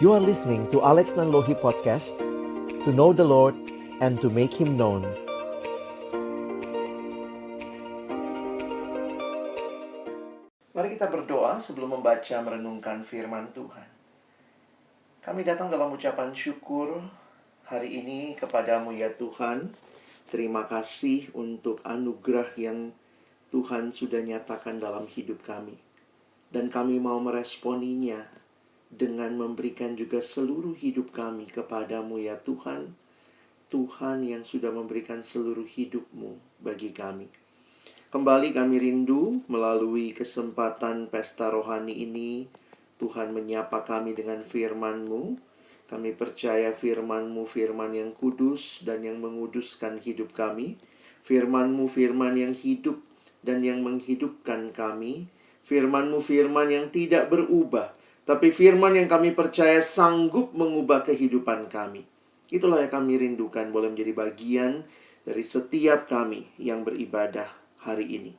You are listening to Alex Nanlohi Podcast, to know the Lord and to make Him known. Mari kita berdoa sebelum membaca merenungkan firman Tuhan. Kami datang dalam ucapan syukur hari ini kepadamu ya Tuhan. Terima kasih untuk anugerah yang Tuhan sudah nyatakan dalam hidup kami. Dan kami mau meresponinya dengan memberikan juga seluruh hidup kami kepadamu ya Tuhan. Tuhan yang sudah memberikan seluruh hidupmu bagi kami. Kembali kami rindu melalui kesempatan pesta rohani ini. Tuhan menyapa kami dengan firman-Mu. Kami percaya firman-Mu firman yang kudus dan yang menguduskan hidup kami. Firman-Mu firman yang hidup dan yang menghidupkan kami. Firman-Mu firman yang tidak berubah, tapi firman yang kami percaya sanggup mengubah kehidupan kami. Itulah yang kami rindukan boleh menjadi bagian dari setiap kami yang beribadah hari ini.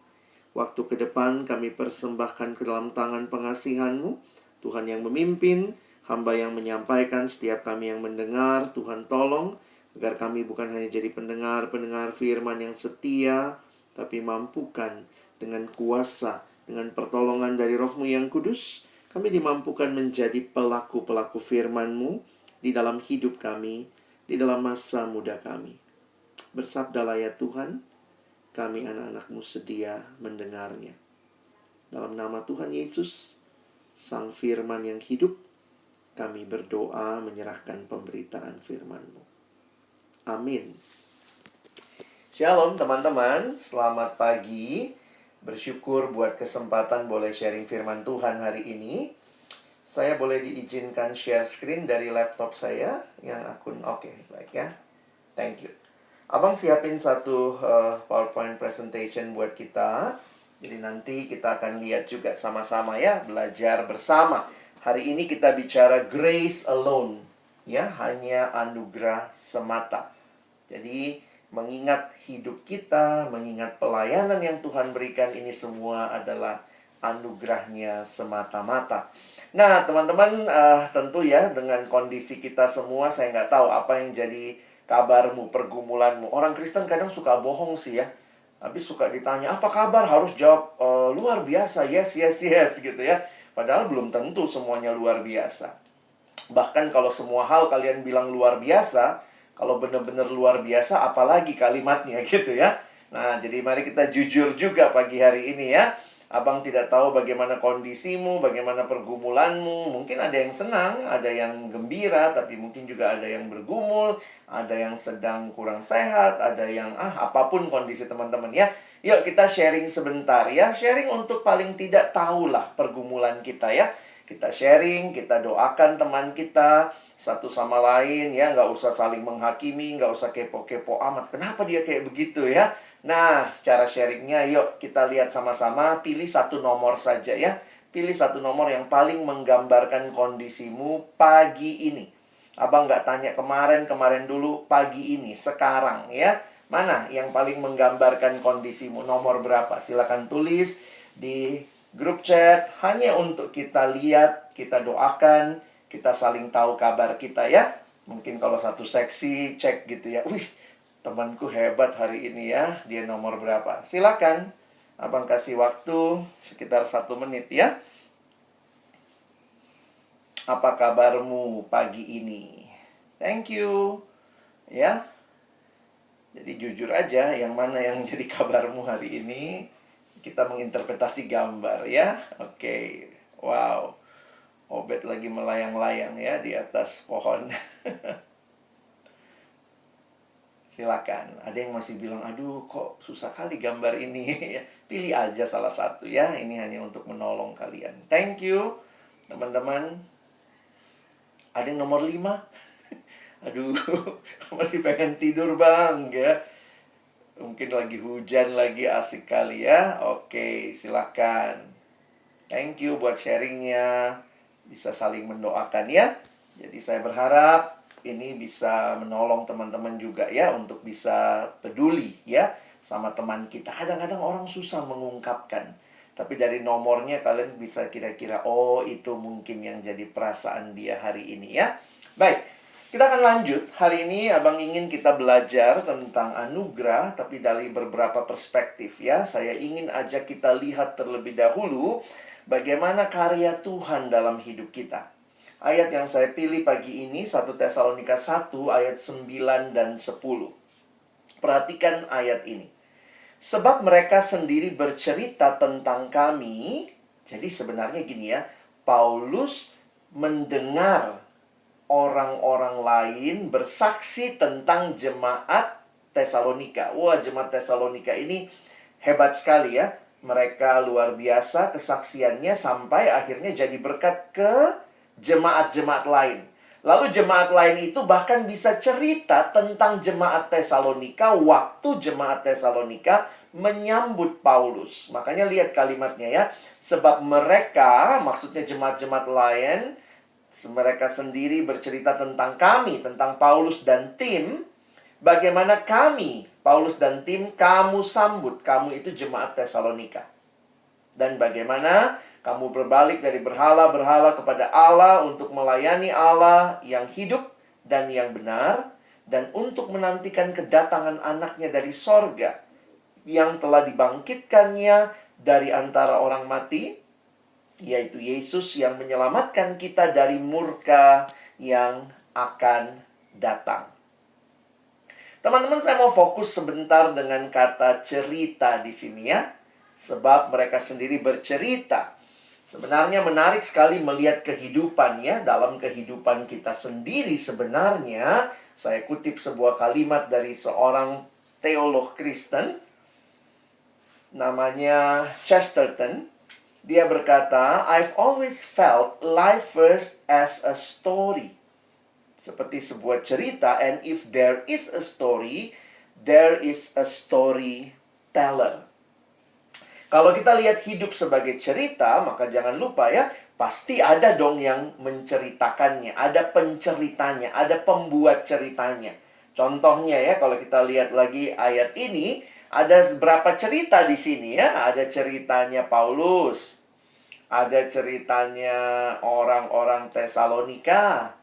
Waktu ke depan kami persembahkan ke dalam tangan pengasihan-Mu. Tuhan yang memimpin, hamba yang menyampaikan, setiap kami yang mendengar. Tuhan tolong agar kami bukan hanya jadi pendengar firman yang setia, tapi mampukan dengan kuasa, dengan pertolongan dari Roh-Mu yang kudus, kami dimampukan menjadi pelaku-pelaku firman-Mu di dalam hidup kami, di dalam masa muda kami. Bersabdalah ya Tuhan, kami anak-anak-Mu sedia mendengarnya. Dalam nama Tuhan Yesus, Sang Firman yang hidup, kami berdoa menyerahkan pemberitaan firman-Mu. Amin. Shalom teman-teman, selamat pagi. Bersyukur buat kesempatan boleh sharing firman Tuhan hari ini. Saya boleh diizinkan share screen dari laptop saya yang akun baik ya. Thank you. Abang siapin satu PowerPoint presentation buat kita. Jadi nanti kita akan lihat juga sama-sama ya, belajar bersama. Hari ini kita bicara grace alone, ya, hanya anugerah semata. Jadi mengingat hidup kita, mengingat pelayanan yang Tuhan berikan, ini semua adalah anugerahnya semata-mata. Nah, teman-teman, tentu ya, dengan kondisi kita semua, saya nggak tahu apa yang jadi kabarmu, pergumulanmu. Orang Kristen kadang suka bohong sih ya. Habis suka ditanya, apa kabar? Harus jawab, luar biasa, yes, gitu ya. Padahal belum tentu semuanya luar biasa. Bahkan kalau semua hal kalian bilang luar biasa, kalau benar-benar luar biasa, apalagi kalimatnya gitu ya. Nah, jadi mari kita jujur juga pagi hari ini ya. Abang tidak tahu bagaimana kondisimu, bagaimana pergumulanmu. Mungkin ada yang senang, ada yang gembira, tapi mungkin juga ada yang bergumul, ada yang sedang kurang sehat, ada yang apapun kondisi teman-teman ya. Yuk kita sharing sebentar ya. Sharing untuk paling tidak tahulah pergumulan kita ya. Kita sharing, kita doakan teman kita satu sama lain ya, nggak usah saling menghakimi, nggak usah kepo-kepo amat. Kenapa dia kayak begitu ya? Nah, secara sharingnya yuk kita lihat sama-sama, pilih satu nomor saja ya. Pilih satu nomor yang paling menggambarkan kondisimu pagi ini. Abang nggak tanya kemarin dulu, pagi ini, sekarang ya. Mana yang paling menggambarkan kondisimu, nomor berapa? Silakan tulis di grup chat, hanya untuk kita lihat, kita doakan, kita saling tahu kabar kita ya. Mungkin kalau satu seksi cek gitu ya. Wih, temanku hebat hari ini ya. Dia nomor berapa? Silakan. Abang kasih waktu sekitar 1 menit ya. Apa kabarmu pagi ini? Thank you. Ya. Jadi jujur aja yang mana yang jadi kabarmu hari ini. Kita menginterpretasi gambar ya. Oke. Wow. Obed lagi melayang-layang ya di atas pohon. Silakan. Ada yang masih bilang, aduh kok susah kali gambar ini. Pilih aja salah satu ya. Ini hanya untuk menolong kalian. Thank you teman-teman. Ada yang nomor 5. Aduh, masih pengen tidur bang ya. Mungkin lagi hujan lagi, asik kali ya. Oke, silakan. Thank you buat sharingnya. Bisa saling mendoakan ya. Jadi saya berharap ini bisa menolong teman-teman juga ya, untuk bisa peduli ya sama teman kita. Kadang-kadang orang susah mengungkapkan. Tapi dari nomornya kalian bisa kira-kira, oh itu mungkin yang jadi perasaan dia hari ini ya. Baik, kita akan lanjut. Hari ini Abang ingin kita belajar tentang anugerah, tapi dari beberapa perspektif ya. Saya ingin ajak kita lihat terlebih dahulu bagaimana karya Tuhan dalam hidup kita. Ayat yang saya pilih pagi ini 1 Tesalonika 1 ayat 9 dan 10. Perhatikan ayat ini. Sebab mereka sendiri bercerita tentang kami. Jadi sebenarnya gini ya, Paulus mendengar orang-orang lain bersaksi tentang jemaat Tesalonika. Wah, jemaat Tesalonika ini hebat sekali ya. Mereka luar biasa kesaksiannya sampai akhirnya jadi berkat ke jemaat-jemaat lain. Lalu jemaat lain itu bahkan bisa cerita tentang jemaat Tesalonika waktu jemaat Tesalonika menyambut Paulus. Makanya lihat kalimatnya ya. Sebab mereka, maksudnya jemaat-jemaat lain, mereka sendiri bercerita tentang kami, tentang Paulus dan tim. Bagaimana kami, Paulus dan tim, kamu sambut. Kamu itu jemaat Tesalonika. Dan bagaimana kamu berbalik dari berhala-berhala kepada Allah untuk melayani Allah yang hidup dan yang benar, dan untuk menantikan kedatangan anaknya dari sorga yang telah dibangkitkannya dari antara orang mati, yaitu Yesus yang menyelamatkan kita dari murka yang akan datang. Teman-teman, saya mau fokus sebentar dengan kata cerita di sini ya. Sebab mereka sendiri bercerita. Sebenarnya menarik sekali melihat kehidupan ya. Dalam kehidupan kita sendiri sebenarnya, saya kutip sebuah kalimat dari seorang teolog Kristen, namanya Chesterton. Dia berkata, I've always felt life first as a story. Seperti sebuah cerita, and if there is a story, there is a storyteller. Kalau kita lihat hidup sebagai cerita, maka jangan lupa ya, pasti ada dong yang menceritakannya, ada penceritanya, ada pembuat ceritanya. Contohnya ya, kalau kita lihat lagi ayat ini, ada berapa cerita di sini ya? Ada ceritanya Paulus, ada ceritanya orang-orang Tesalonika,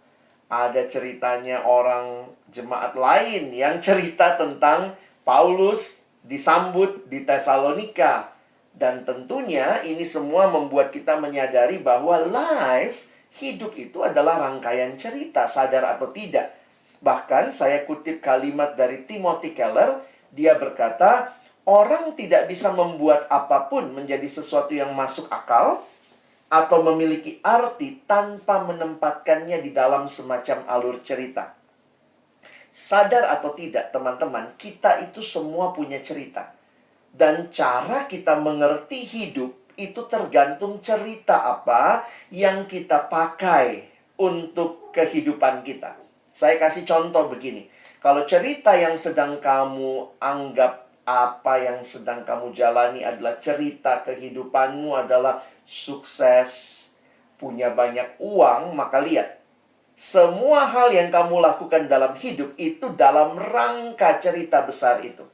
ada ceritanya orang jemaat lain yang cerita tentang Paulus disambut di Tesalonika. Dan tentunya ini semua membuat kita menyadari bahwa hidup itu adalah rangkaian cerita, sadar atau tidak. Bahkan saya kutip kalimat dari Timothy Keller, dia berkata, orang tidak bisa membuat apapun menjadi sesuatu yang masuk akal atau memiliki arti tanpa menempatkannya di dalam semacam alur cerita. Sadar atau tidak, teman-teman, kita itu semua punya cerita. Dan cara kita mengerti hidup itu tergantung cerita apa yang kita pakai untuk kehidupan kita. Saya kasih contoh begini. Kalau cerita yang sedang kamu anggap, apa yang sedang kamu jalani adalah cerita kehidupanmu adalah sukses, punya banyak uang, maka lihat. Semua hal yang kamu lakukan dalam hidup itu dalam rangka cerita besar itu.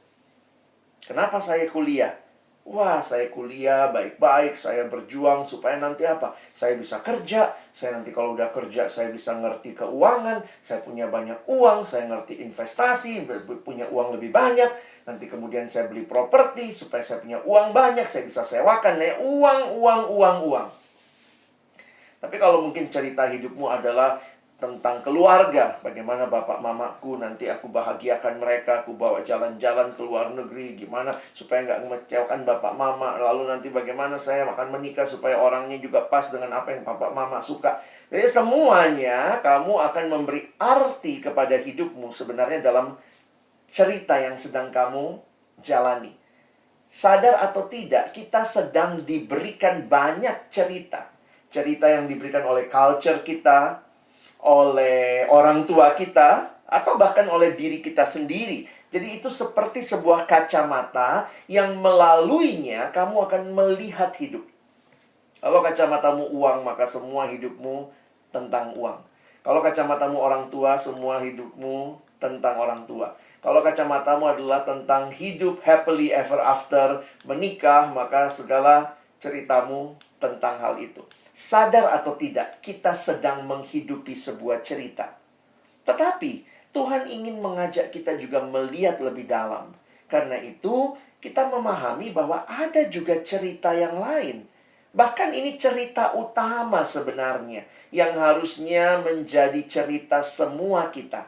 Kenapa saya kuliah? Wah, saya kuliah baik-baik, saya berjuang supaya nanti apa? Saya bisa kerja, saya nanti kalau udah kerja, saya bisa ngerti keuangan, saya punya banyak uang, saya ngerti investasi, punya uang lebih banyak, nanti kemudian saya beli properti, supaya saya punya uang banyak, saya bisa sewakan, ya, uang. Tapi kalau mungkin cerita hidupmu adalah tentang keluarga, bagaimana bapak mamaku, nanti aku bahagiakan mereka, aku bawa jalan-jalan ke luar negeri, gimana supaya nggak mengecewakan bapak mama, lalu nanti bagaimana saya akan menikah supaya orangnya juga pas dengan apa yang bapak mama suka. Jadi semuanya kamu akan memberi arti kepada hidupmu sebenarnya dalam cerita yang sedang kamu jalani. Sadar atau tidak, kita sedang diberikan banyak cerita. Cerita yang diberikan oleh culture kita, oleh orang tua kita, atau bahkan oleh diri kita sendiri. Jadi itu seperti sebuah kacamata yang melaluinya kamu akan melihat hidup. Kalau kacamatamu uang, maka semua hidupmu tentang uang. Kalau kacamatamu orang tua, semua hidupmu tentang orang tua. Kalau kacamatamu adalah tentang hidup happily ever after, menikah, maka segala ceritamu tentang hal itu. Sadar atau tidak, kita sedang menghidupi sebuah cerita. Tetapi, Tuhan ingin mengajak kita juga melihat lebih dalam. Karena itu, kita memahami bahwa ada juga cerita yang lain. Bahkan ini cerita utama sebenarnya, yang harusnya menjadi cerita semua kita.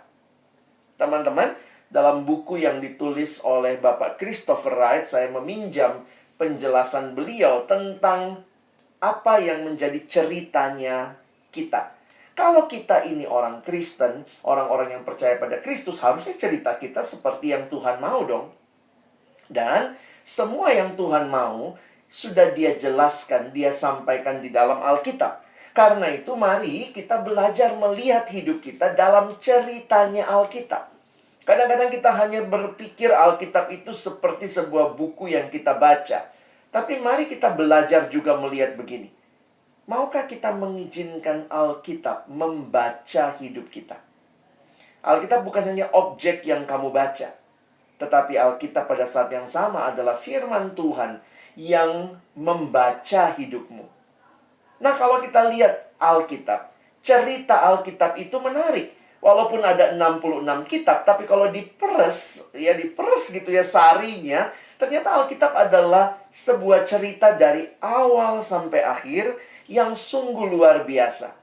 Teman-teman, dalam buku yang ditulis oleh Bapak Christopher Wright, saya meminjam penjelasan beliau tentang apa yang menjadi ceritanya kita. Kalau kita ini orang Kristen, orang-orang yang percaya pada Kristus, harusnya cerita kita seperti yang Tuhan mau dong. Dan semua yang Tuhan mau, sudah Dia jelaskan, Dia sampaikan di dalam Alkitab. Karena itu mari kita belajar melihat hidup kita dalam ceritanya Alkitab. Kadang-kadang kita hanya berpikir Alkitab itu seperti sebuah buku yang kita baca. Tapi mari kita belajar juga melihat begini. Maukah kita mengizinkan Alkitab membaca hidup kita? Alkitab bukan hanya objek yang kamu baca. Tetapi Alkitab pada saat yang sama adalah firman Tuhan yang membaca hidupmu. Nah, kalau kita lihat Alkitab, cerita Alkitab itu menarik. Walaupun ada 66 kitab, tapi kalau diperes gitu ya sarinya, ternyata Alkitab adalah sebuah cerita dari awal sampai akhir yang sungguh luar biasa.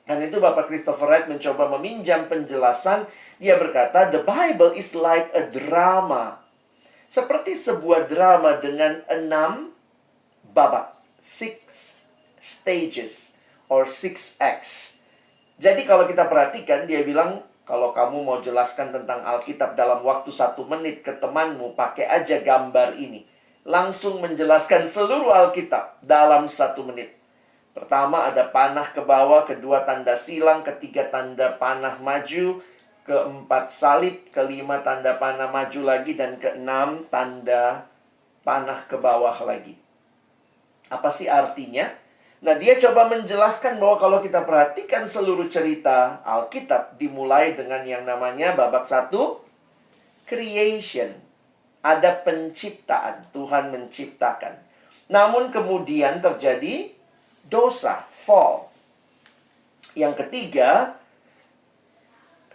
Dan itu Bapak Christopher Wright mencoba meminjam penjelasan. Dia berkata, the Bible is like a drama. Seperti sebuah drama dengan 6 babak. 6 stages or 6 acts. Jadi kalau kita perhatikan, dia bilang, kalau kamu mau jelaskan tentang Alkitab dalam waktu 1 menit ke temanmu, pakai aja gambar ini. Langsung menjelaskan seluruh Alkitab dalam 1 menit. Pertama ada panah ke bawah, kedua tanda silang, ketiga tanda panah maju, keempat salib, kelima tanda panah maju lagi, dan keenam tanda panah ke bawah lagi. Apa sih artinya? Nah, dia coba menjelaskan bahwa kalau kita perhatikan seluruh cerita Alkitab, dimulai dengan yang namanya babak 1, creation. Ada penciptaan, Tuhan menciptakan. Namun kemudian terjadi dosa, fall. Yang ketiga,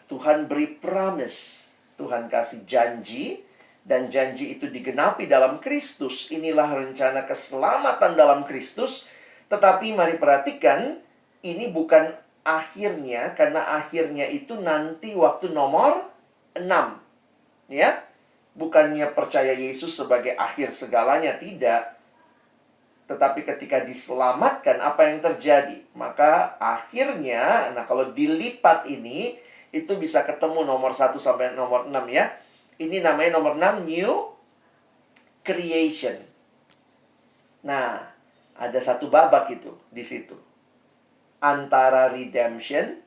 Tuhan beri promise. Tuhan kasih janji, dan janji itu digenapi dalam Kristus. Inilah rencana keselamatan dalam Kristus. Tetapi mari perhatikan, ini bukan akhirnya, karena akhirnya itu nanti waktu nomor 6. Ya, bukannya percaya Yesus sebagai akhir segalanya, tidak. Tetapi ketika diselamatkan, apa yang terjadi? Maka akhirnya, nah kalau dilipat ini, itu bisa ketemu nomor 1 sampai nomor 6 ya. Ini namanya nomor 6, new creation. Nah, ada satu babak itu di situ. Antara redemption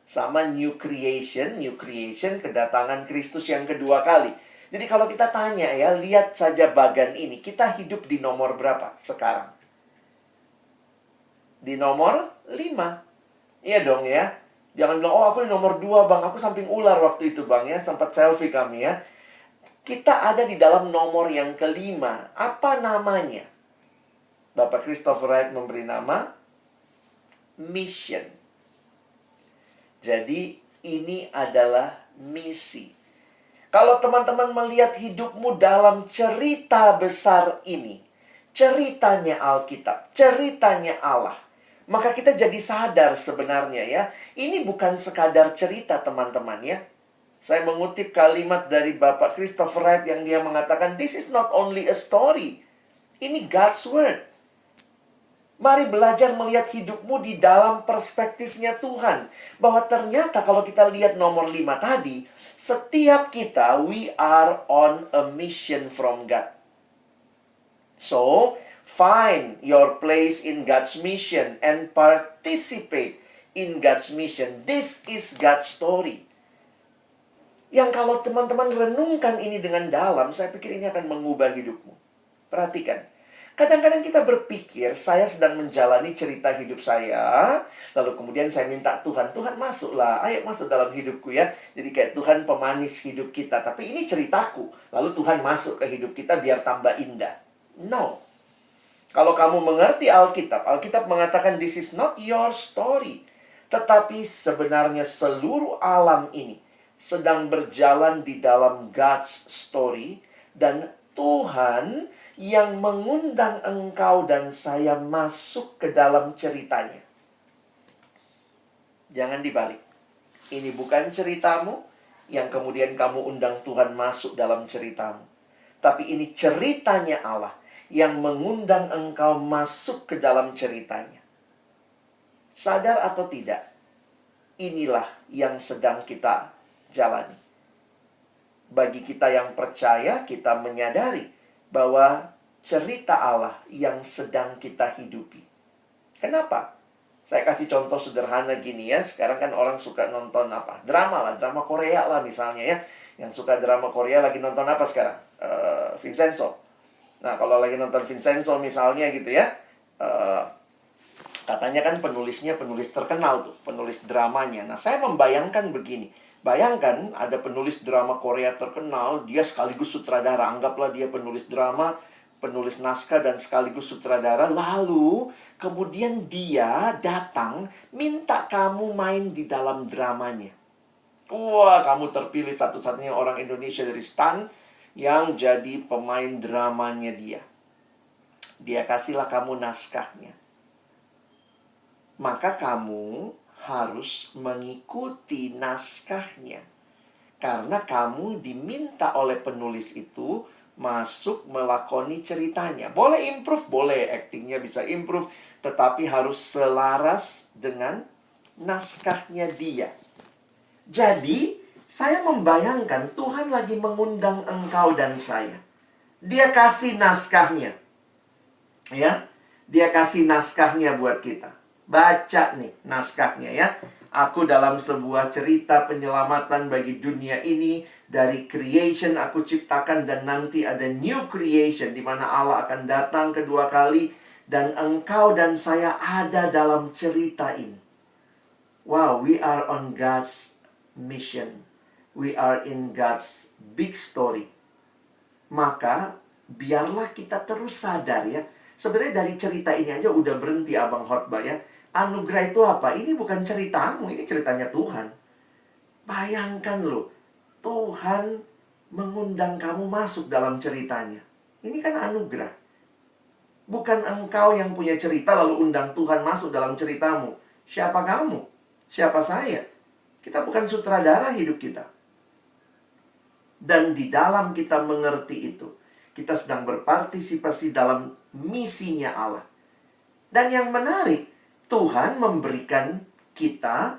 sama new creation. New creation, kedatangan Kristus yang kedua kali. Jadi kalau kita tanya ya, lihat saja bagan ini. Kita hidup di nomor berapa sekarang? Di nomor 5. Iya dong ya. Jangan bilang, oh aku di nomor 2 bang. Aku samping ular waktu itu bang ya. Sempat selfie kami ya. Kita ada di dalam nomor yang kelima. Apa namanya? Bapak Christopher Wright memberi nama mission. Jadi ini adalah misi. Kalau teman-teman melihat hidupmu dalam cerita besar ini, ceritanya Alkitab, ceritanya Allah, maka kita jadi sadar sebenarnya ya, ini bukan sekadar cerita teman-teman ya. Saya mengutip kalimat dari Bapak Christopher Wright yang dia mengatakan, this is not only a story. Ini God's Word. Mari belajar melihat hidupmu di dalam perspektifnya Tuhan. Bahwa ternyata kalau kita lihat nomor 5 tadi, setiap kita, we are on a mission from God. So, find your place in God's mission and participate in God's mission. This is God's story. Yang kalau teman-teman renungkan ini dengan dalam, saya pikir ini akan mengubah hidupmu. Perhatikan. Kadang-kadang kita berpikir, saya sedang menjalani cerita hidup saya, lalu kemudian saya minta Tuhan, Tuhan masuklah, ayo masuk dalam hidupku ya. Jadi kayak Tuhan pemanis hidup kita, tapi ini ceritaku. Lalu Tuhan masuk ke hidup kita biar tambah indah. No. Kalau kamu mengerti Alkitab, Alkitab mengatakan this is not your story. Tetapi sebenarnya seluruh alam ini sedang berjalan di dalam God's story. Dan Tuhan yang mengundang engkau dan saya masuk ke dalam ceritanya. Jangan dibalik. Ini bukan ceritamu yang kemudian kamu undang Tuhan masuk dalam ceritamu. Tapi ini ceritanya Allah yang mengundang engkau masuk ke dalam ceritanya. Sadar atau tidak, inilah yang sedang kita jalani. Bagi kita yang percaya, kita menyadari bahwa cerita Allah yang sedang kita hidupi. Kenapa? Saya kasih contoh sederhana gini ya. Sekarang kan orang suka nonton apa? Drama lah, drama Korea lah misalnya ya. Yang suka drama Korea lagi nonton apa sekarang? Vincenzo. Nah, kalau lagi nonton Vincenzo misalnya gitu ya. Katanya kan penulisnya penulis terkenal tuh, penulis dramanya. Nah, saya membayangkan begini. Bayangkan ada penulis drama Korea terkenal, dia sekaligus sutradara. Anggaplah dia penulis drama, penulis naskah, dan sekaligus sutradara. Lalu, kemudian dia datang minta kamu main di dalam dramanya. Wah, kamu terpilih satu-satunya orang Indonesia dari STAN yang jadi pemain dramanya dia. Dia kasihlah kamu naskahnya. Maka kamu harus mengikuti naskahnya. Karena kamu diminta oleh penulis itu masuk melakoni ceritanya. Boleh improve, boleh. Aktingnya bisa improve. Tetapi harus selaras dengan naskahnya dia. Jadi, saya membayangkan Tuhan lagi mengundang engkau dan saya. Dia kasih naskahnya. Ya, dia kasih naskahnya buat kita. Baca nih naskahnya ya. Aku dalam sebuah cerita penyelamatan bagi dunia ini. Dari creation aku ciptakan dan nanti ada new creation di mana Allah akan datang kedua kali. Dan engkau dan saya ada dalam cerita ini. Wow, we are on God's mission. We are in God's big story. Maka biarlah kita terus sadar ya. Sebenarnya dari cerita ini aja udah berhenti Abang khotbah ya. Anugerah itu apa? Ini bukan ceritamu, ini ceritanya Tuhan. Bayangkan loh, Tuhan mengundang kamu masuk dalam ceritanya. Ini kan anugerah. Bukan engkau yang punya cerita lalu undang Tuhan masuk dalam ceritamu. Siapa kamu? Siapa saya? Kita bukan sutradara hidup kita. Dan di dalam kita mengerti itu, kita sedang berpartisipasi dalam misinya Allah. Dan yang menarik, Tuhan memberikan kita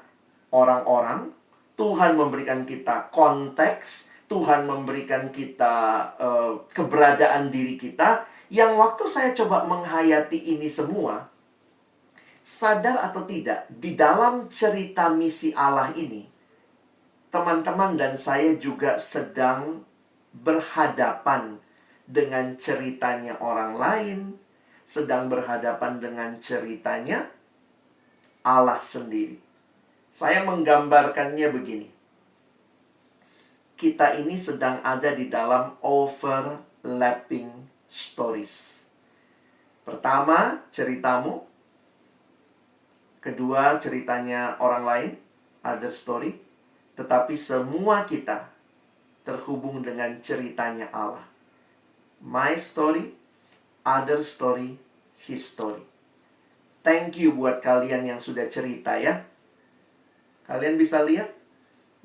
orang-orang, Tuhan memberikan kita konteks, Tuhan memberikan kita keberadaan diri kita, yang waktu saya coba menghayati ini semua, sadar atau tidak, di dalam cerita misi Allah ini, teman-teman dan saya juga sedang berhadapan dengan ceritanya orang lain, sedang berhadapan dengan ceritanya Allah sendiri. Saya menggambarkannya begini. Kita ini sedang ada di dalam overlapping stories. Pertama, ceritamu. Kedua, ceritanya orang lain, other story. Tetapi semua kita terhubung dengan ceritanya Allah. My story, other story, his story. Thank you buat kalian yang sudah cerita ya. Kalian bisa lihat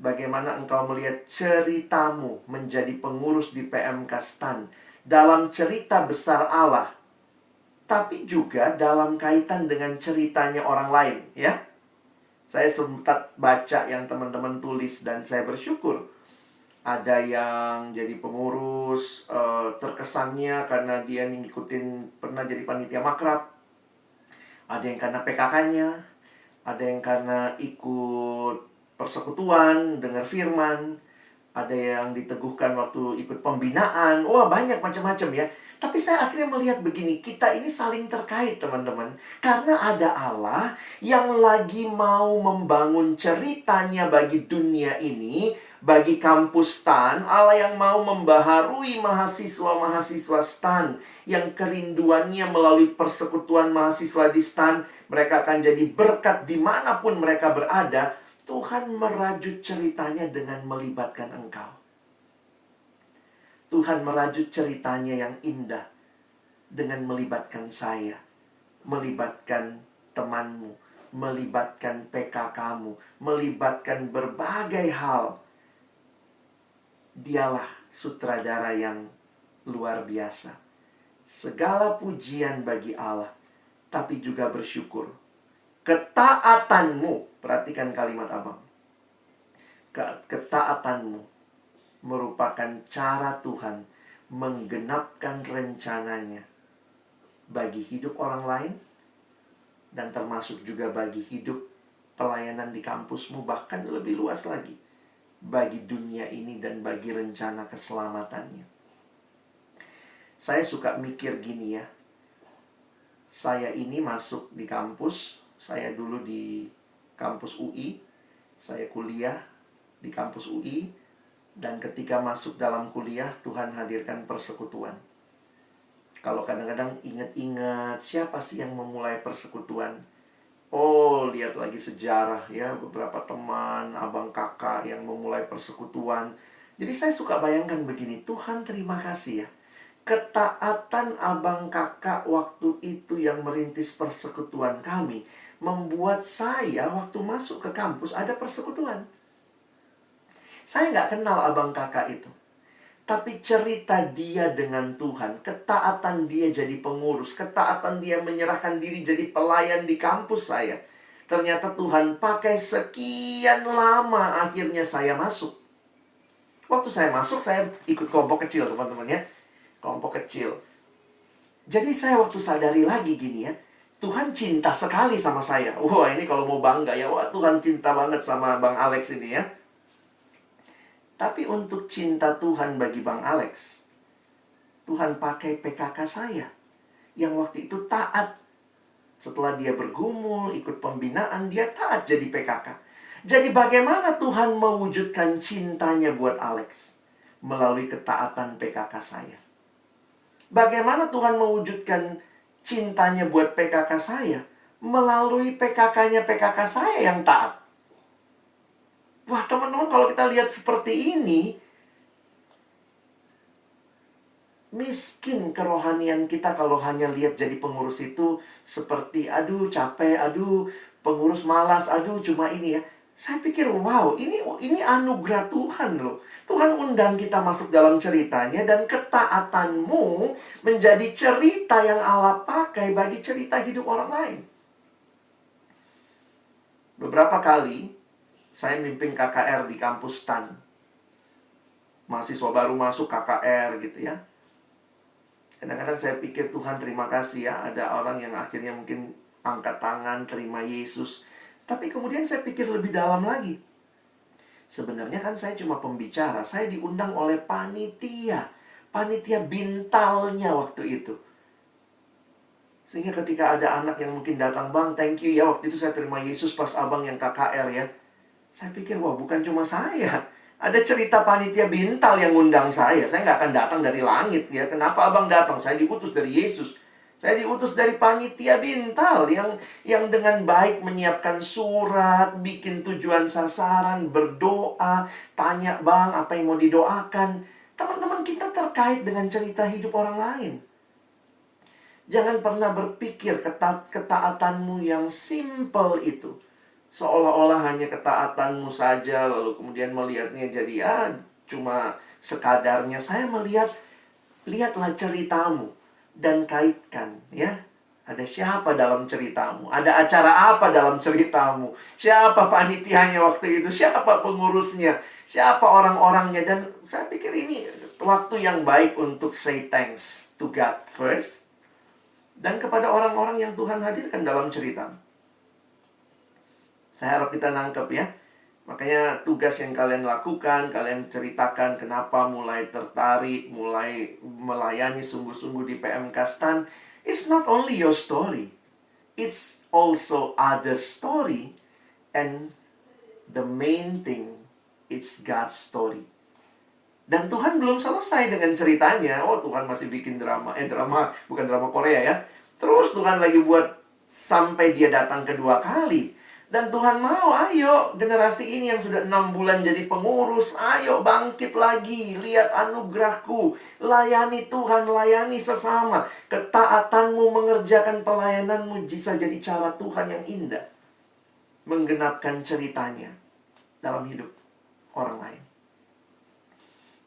bagaimana engkau melihat ceritamu menjadi pengurus di PMK STAN dalam cerita besar Allah, tapi juga dalam kaitan dengan ceritanya orang lain ya. Saya sempat baca yang teman-teman tulis dan saya bersyukur. Ada yang jadi pengurus terkesannya karena dia ngikutin pernah jadi panitia makrab. Ada yang karena PKK-nya, ada yang karena ikut persekutuan, dengar firman, ada yang diteguhkan waktu ikut pembinaan. Wah, banyak macam-macam ya. Tapi saya akhirnya melihat begini, kita ini saling terkait teman-teman. Karena ada Allah yang lagi mau membangun ceritanya bagi dunia ini Bagi kampus STAN, Allah yang mau membaharui mahasiswa-mahasiswa STAN yang kerinduannya melalui persekutuan mahasiswa di STAN, mereka akan jadi berkat dimanapun mereka berada. Tuhan merajut ceritanya dengan melibatkan engkau. Tuhan merajut ceritanya yang indah dengan melibatkan saya, melibatkan temanmu, melibatkan PKK-mu, melibatkan berbagai hal. Dialah sutradara yang luar biasa. Segala pujian bagi Allah, tapi juga bersyukur. Ketaatanmu, perhatikan kalimat abang. Ketaatanmu merupakan cara Tuhan menggenapkan rencananya bagi hidup orang lain, dan termasuk juga bagi hidup pelayanan di kampusmu, bahkan lebih luas lagi, bagi dunia ini dan bagi rencana keselamatannya. Saya suka mikir gini ya, saya ini masuk di kampus, saya dulu di kampus UI, saya kuliah di kampus UI, dan ketika masuk dalam kuliah, Tuhan hadirkan persekutuan. Kalau kadang-kadang ingat-ingat, siapa sih yang memulai persekutuan? Oh, lihat lagi sejarah ya, beberapa teman, abang kakak yang memulai persekutuan. Jadi saya suka bayangkan begini, Tuhan terima kasih ya. Ketaatan abang kakak waktu itu yang merintis persekutuan kami, membuat saya waktu masuk ke kampus ada persekutuan. Saya nggak kenal abang kakak itu. Tapi cerita dia dengan Tuhan, ketaatan dia jadi pengurus, ketaatan dia menyerahkan diri jadi pelayan di kampus saya. Ternyata Tuhan pakai sekian lama, akhirnya saya masuk. Waktu saya masuk, saya ikut kelompok kecil, teman-teman ya. Kelompok kecil. Jadi saya waktu sadari lagi gini ya, Tuhan cinta sekali sama saya. Wah, ini kalau mau bangga ya, wah Tuhan cinta banget sama Bang Alex ini ya. Tapi untuk cinta Tuhan bagi Bang Alex, Tuhan pakai PKK saya yang waktu itu taat. Setelah dia bergumul, ikut pembinaan, dia taat jadi PKK. Jadi bagaimana Tuhan mewujudkan cintanya buat Alex? Melalui ketaatan PKK saya. Bagaimana Tuhan mewujudkan cintanya buat PKK saya? Melalui PKK-nya PKK saya yang taat. Wah, teman-teman, kalau kita lihat seperti ini, miskin kerohanian kita kalau hanya lihat jadi pengurus itu seperti, aduh capek, aduh pengurus malas, aduh cuma ini ya. Saya pikir, wow, ini anugerah Tuhan loh. Tuhan undang kita masuk dalam ceritanya, dan ketaatanmu menjadi cerita yang Allah pakai bagi cerita hidup orang lain. Beberapa kali saya mimpin KKR di kampus STAN. Mahasiswa baru masuk KKR gitu ya. Kadang-kadang saya pikir, Tuhan terima kasih ya, ada orang yang akhirnya mungkin angkat tangan terima Yesus. Tapi kemudian saya pikir lebih dalam lagi. Sebenarnya kan saya cuma pembicara, saya diundang oleh panitia. Panitia bintalnya waktu itu. Sehingga ketika ada anak yang mungkin datang, Bang, thank you ya, waktu itu saya terima Yesus pas abang yang KKR ya. Saya pikir, wah bukan cuma saya. Ada cerita panitia bintal yang ngundang saya. Saya nggak akan datang dari langit ya. Kenapa abang datang? Saya diutus dari Yesus. Saya diutus dari panitia bintal yang dengan baik menyiapkan surat, bikin tujuan sasaran, berdoa, tanya bang apa yang mau didoakan. Teman-teman kita terkait dengan cerita hidup orang lain. Jangan pernah berpikir ketaatanmu yang simple itu seolah-olah hanya ketaatanmu saja, lalu kemudian melihatnya jadi cuma sekadarnya. Saya melihat, lihatlah ceritamu dan kaitkan ya. Ada siapa dalam ceritamu? Ada acara apa dalam ceritamu? Siapa panitianya waktu itu? Siapa pengurusnya? Siapa orang-orangnya? Dan saya pikir ini waktu yang baik untuk say thanks to God first, dan kepada orang-orang yang Tuhan hadirkan dalam cerita. Saya harap kita nangkep ya. Makanya tugas yang kalian lakukan, kalian ceritakan kenapa mulai tertarik, mulai melayani sungguh-sungguh di PMK STAN. It's not only your story. It's also other story. And the main thing, It's God's story. Dan Tuhan belum selesai dengan ceritanya. Oh, Tuhan masih bikin drama. Drama, bukan drama Korea ya. Terus Tuhan lagi buat sampai dia datang kedua kali. Dan Tuhan mau, ayo generasi ini yang sudah 6 bulan jadi pengurus, ayo bangkit lagi. Lihat anugerahku. Layani Tuhan, layani sesama. Ketaatanmu mengerjakan pelayananmu bisa jadi cara Tuhan yang indah menggenapkan ceritanya dalam hidup orang lain.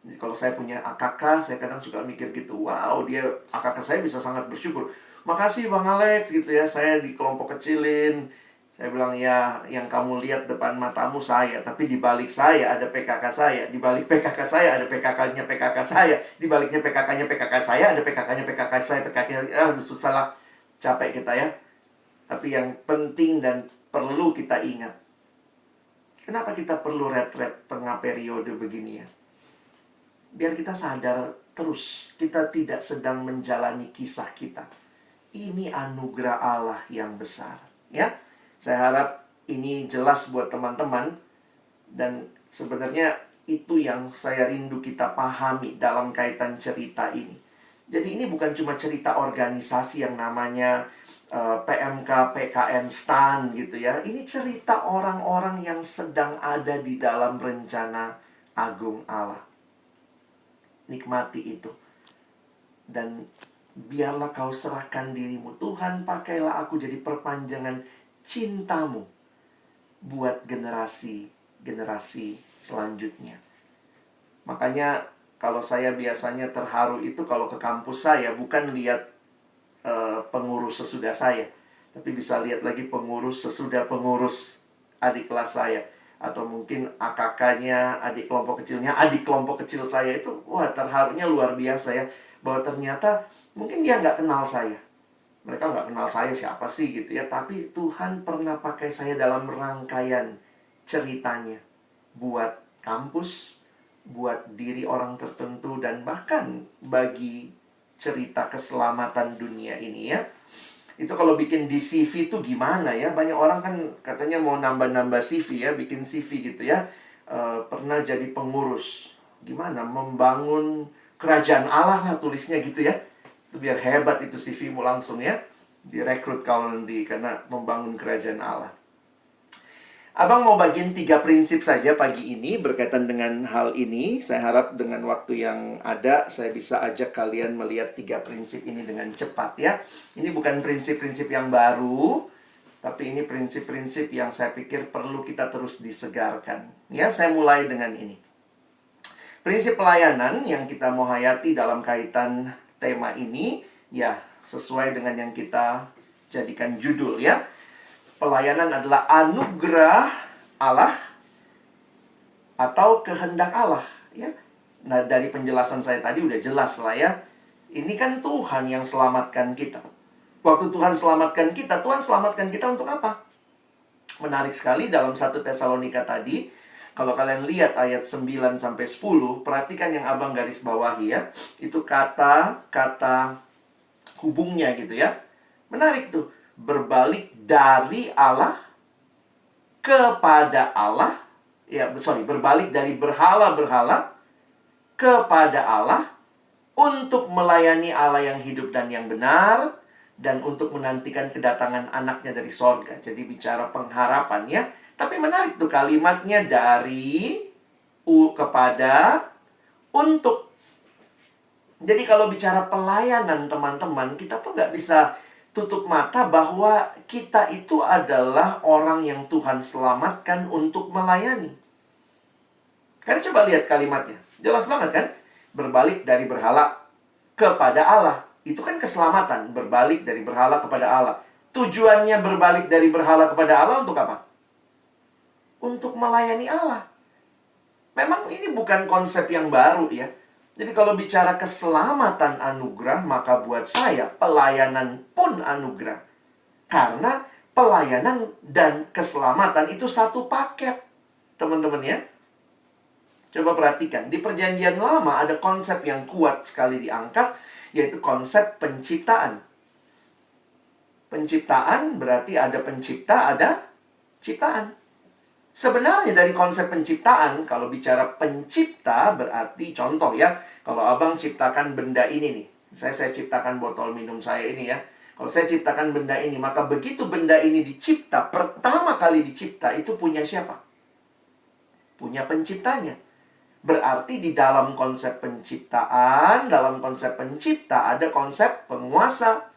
Jadi kalau saya punya AKK, saya kadang suka mikir gitu, wow, AKK saya bisa sangat bersyukur. Makasih Bang Alex gitu ya, saya di kelompok kecilin. Saya bilang, ya yang kamu lihat depan matamu saya, tapi di balik saya ada PKK saya. Di balik PKK saya ada PKK-nya PKK saya. Di baliknya PKK-nya PKK saya, ada PKK-nya PKK saya. PKK-nya, salah, capek kita ya. Tapi yang penting dan perlu kita ingat, kenapa kita perlu retret tengah periode begini ya? Biar kita sadar terus, kita tidak sedang menjalani kisah kita. Ini anugerah Allah yang besar. Ya, saya harap ini jelas buat teman-teman. Dan sebenarnya itu yang saya rindu kita pahami dalam kaitan cerita ini. Jadi ini bukan cuma cerita organisasi yang namanya PMK, PKN, STAN gitu ya. Ini cerita orang-orang yang sedang ada di dalam rencana agung Allah. Nikmati itu. Dan biarlah kau serahkan dirimu. Tuhan, pakailah aku jadi perpanjangan cintamu buat generasi selanjutnya. Makanya kalau saya biasanya terharu itu kalau ke kampus saya, bukan lihat pengurus sesudah saya, tapi bisa lihat lagi pengurus sesudah pengurus adik kelas saya. Atau mungkin AKK-nya, adik kelompok kecilnya, adik kelompok kecil saya itu, wah terharunya luar biasa ya. Bahwa ternyata mungkin dia nggak kenal saya. Mereka nggak kenal saya siapa sih gitu ya. Tapi Tuhan pernah pakai saya dalam rangkaian ceritanya. Buat kampus, buat diri orang tertentu, dan bahkan bagi cerita keselamatan dunia ini ya. Itu kalau bikin di CV itu gimana ya? Banyak orang kan katanya mau nambah-nambah CV ya, bikin CV gitu ya. Pernah jadi pengurus. Gimana? Membangun kerajaan Allah lah tulisnya gitu ya. Itu biar hebat itu CV-mu langsung ya. Direkrut kau nanti karena membangun kerajaan Allah. Abang mau bagiin 3 prinsip saja pagi ini berkaitan dengan hal ini. Saya harap dengan waktu yang ada, saya bisa ajak kalian melihat 3 prinsip ini dengan cepat ya. Ini bukan prinsip-prinsip yang baru, tapi ini prinsip-prinsip yang saya pikir perlu kita terus disegarkan. Ya, saya mulai dengan ini. Prinsip pelayanan yang kita mau hayati dalam kaitan tema ini, ya sesuai dengan yang kita jadikan judul ya. Pelayanan adalah anugerah Allah atau kehendak Allah ya. Nah, dari penjelasan saya tadi udah jelas lah ya. Ini kan Tuhan yang selamatkan kita. Waktu Tuhan selamatkan kita untuk apa? Menarik sekali dalam 1 Tesalonika tadi. Kalau kalian lihat ayat 9 sampai 10, perhatikan yang abang garis bawahi ya. Itu kata-kata hubungnya gitu ya. Menarik tuh. Berbalik dari Allah kepada Allah. Berbalik dari berhala-berhala kepada Allah untuk melayani Allah yang hidup dan yang benar, dan untuk menantikan kedatangan anaknya dari sorga. Jadi bicara pengharapan ya. Tapi menarik tuh kalimatnya, dari kepada untuk. Jadi kalau bicara pelayanan teman-teman, kita tuh nggak bisa tutup mata bahwa kita itu adalah orang yang Tuhan selamatkan untuk melayani. Kalian coba lihat kalimatnya. Jelas banget kan? Berbalik dari berhala kepada Allah. Itu kan keselamatan. Berbalik dari berhala kepada Allah. Tujuannya berbalik dari berhala kepada Allah untuk apa? Untuk melayani Allah. Memang ini bukan konsep yang baru ya. Jadi kalau bicara keselamatan anugerah, maka buat saya pelayanan pun anugerah. Karena pelayanan dan keselamatan itu satu paket, teman-teman ya. Coba perhatikan, di Perjanjian Lama ada konsep yang kuat sekali diangkat, yaitu konsep penciptaan. Penciptaan berarti ada pencipta, ada ciptaan. Sebenarnya dari konsep penciptaan, kalau bicara pencipta berarti contoh ya, kalau abang ciptakan benda ini nih, saya ciptakan botol minum saya ini ya. Kalau saya ciptakan benda ini, maka begitu benda ini dicipta, pertama kali dicipta itu punya siapa? Punya penciptanya. Berarti di dalam konsep penciptaan, dalam konsep pencipta ada konsep penguasa,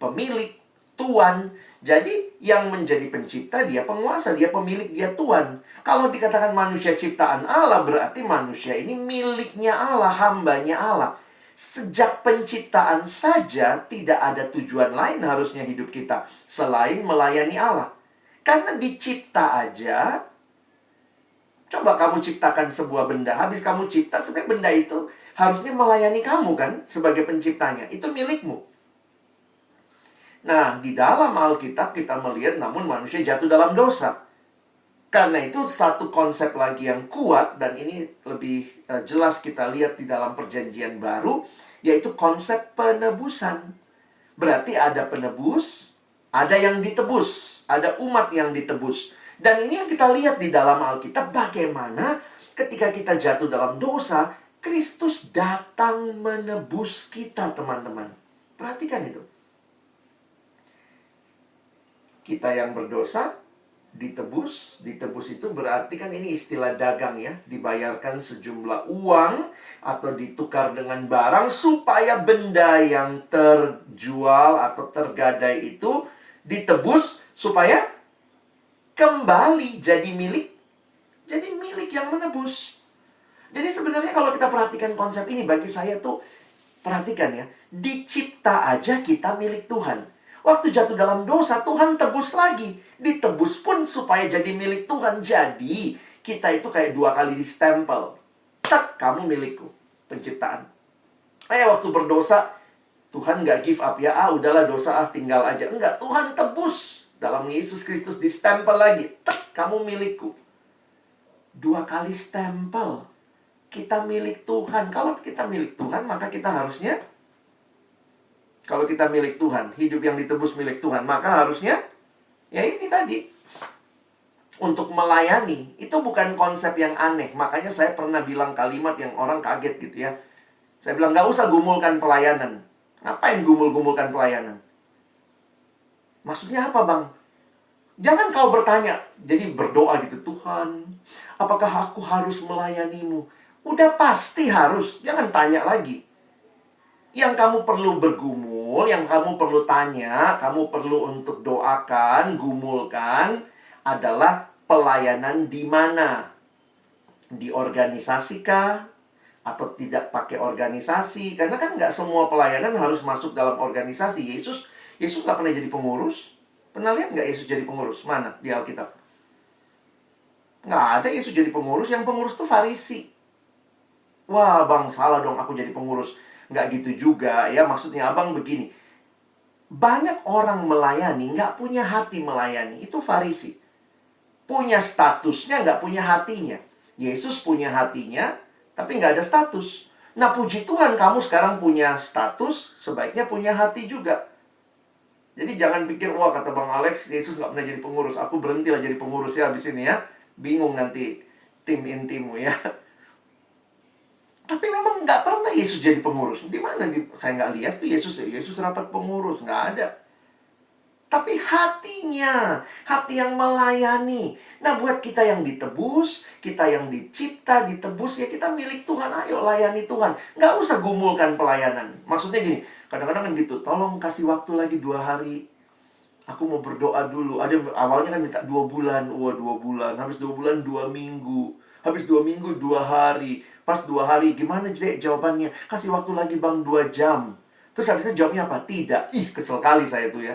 pemilik, tuan. Jadi yang menjadi pencipta dia penguasa, dia pemilik, dia tuan. Kalau dikatakan manusia ciptaan Allah, berarti manusia ini miliknya Allah, hambanya Allah. Sejak penciptaan saja tidak ada tujuan lain harusnya hidup kita selain melayani Allah. Karena dicipta aja, coba kamu ciptakan sebuah benda, habis kamu cipta, sebenarnya benda itu harusnya melayani kamu kan sebagai penciptanya. Itu milikmu. Nah, di dalam Alkitab kita melihat namun manusia jatuh dalam dosa. Karena itu satu konsep lagi yang kuat, dan ini lebih jelas kita lihat di dalam perjanjian baru, yaitu konsep penebusan. Berarti ada penebus, ada yang ditebus, ada umat yang ditebus. Dan ini yang kita lihat di dalam Alkitab, bagaimana ketika kita jatuh dalam dosa, Kristus datang menebus kita, teman-teman. Perhatikan itu. Kita yang berdosa ditebus. Ditebus itu berarti kan ini istilah dagang ya, dibayarkan sejumlah uang atau ditukar dengan barang supaya benda yang terjual atau tergadai itu ditebus supaya kembali jadi milik yang menebus. Jadi sebenarnya kalau kita perhatikan konsep ini, bagi saya tuh, perhatikan ya, dicipta aja kita milik Tuhan. Waktu jatuh dalam dosa, Tuhan tebus lagi. Ditebus pun supaya jadi milik Tuhan. Jadi, kita itu kayak 2 kali distempel. Tak, kamu milikku. Penciptaan. Waktu berdosa, Tuhan nggak give up ya. Udahlah dosa, tinggal aja. Enggak, Tuhan tebus. Dalam Yesus Kristus distempel lagi. Tak, kamu milikku. 2 kali stempel. Kita milik Tuhan. Kalau kita milik Tuhan, maka kita harusnya, kalau kita milik Tuhan, hidup yang ditebus milik Tuhan, maka harusnya, ya ini tadi, untuk melayani. Itu bukan konsep yang aneh. Makanya saya pernah bilang kalimat yang orang kaget gitu ya. Saya bilang, nggak usah gumulkan pelayanan. Ngapain gumul-gumulkan pelayanan? Maksudnya apa, Bang? Jangan kau bertanya, jadi berdoa gitu, Tuhan, apakah aku harus melayanimu? Udah pasti harus, jangan tanya lagi. Yang kamu perlu bergumul, yang kamu perlu tanya, kamu perlu untuk doakan, gumulkan, adalah pelayanan di mana? Di organisasi kah? Atau tidak pakai organisasi? Karena kan nggak semua pelayanan harus masuk dalam organisasi. Yesus nggak pernah jadi pengurus. Pernah lihat nggak Yesus jadi pengurus? Mana di Alkitab? Nggak ada Yesus jadi pengurus. Yang pengurus tuh Farisi. Wah, Bang, salah dong aku jadi pengurus. Nggak gitu juga ya, maksudnya abang begini. Banyak orang melayani nggak punya hati melayani. Itu Farisi. Punya statusnya, nggak punya hatinya. Yesus punya hatinya, tapi nggak ada status. Nah, puji Tuhan kamu sekarang punya status, sebaiknya punya hati juga. Jadi jangan pikir, wah kata Bang Alex, Yesus nggak pernah jadi pengurus. Aku berhentilah jadi pengurus ya habis ini ya. Bingung nanti tim intimu ya. Tapi memang nggak pernah Yesus jadi pengurus. Di mana? Saya nggak lihat tuh Yesus rapat pengurus. Nggak ada. Tapi hatinya, hati yang melayani. Nah, buat kita yang ditebus, kita yang dicipta, ditebus, ya kita milik Tuhan. Ayo layani Tuhan. Nggak usah gumulkan pelayanan. Maksudnya gini, kadang-kadang kan gitu, tolong kasih waktu lagi 2 hari. Aku mau berdoa dulu. Ada awalnya kan minta 2 bulan. Wah, 2 bulan. Habis 2 bulan, 2 minggu. Habis 2 minggu, 2 hari. Pas 2 hari, gimana jawabannya? Kasih waktu lagi Bang 2 jam. Terus habis itu jawabnya apa? Tidak. Ih, kesel kali saya tuh ya.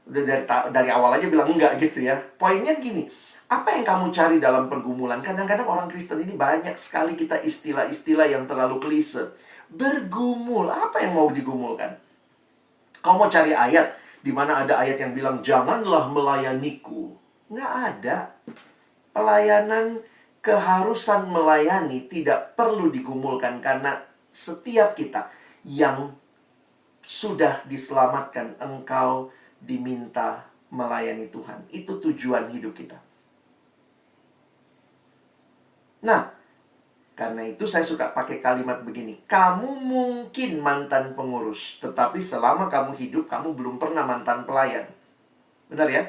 Udah dari awal aja bilang enggak gitu ya. Poinnya gini, apa yang kamu cari dalam pergumulan? Kadang-kadang orang Kristen ini banyak sekali kita istilah-istilah yang terlalu klise. Bergumul, apa yang mau digumulkan? Kamu mau cari ayat di mana ada ayat yang bilang janganlah melayaniku. Nggak ada. Pelayanan, keharusan melayani tidak perlu digumulkan karena setiap kita yang sudah diselamatkan, engkau diminta melayani Tuhan. Itu tujuan hidup kita. Nah, karena itu saya suka pakai kalimat begini. Kamu mungkin mantan pengurus, tetapi selama kamu hidup, kamu belum pernah mantan pelayan. Benar ya?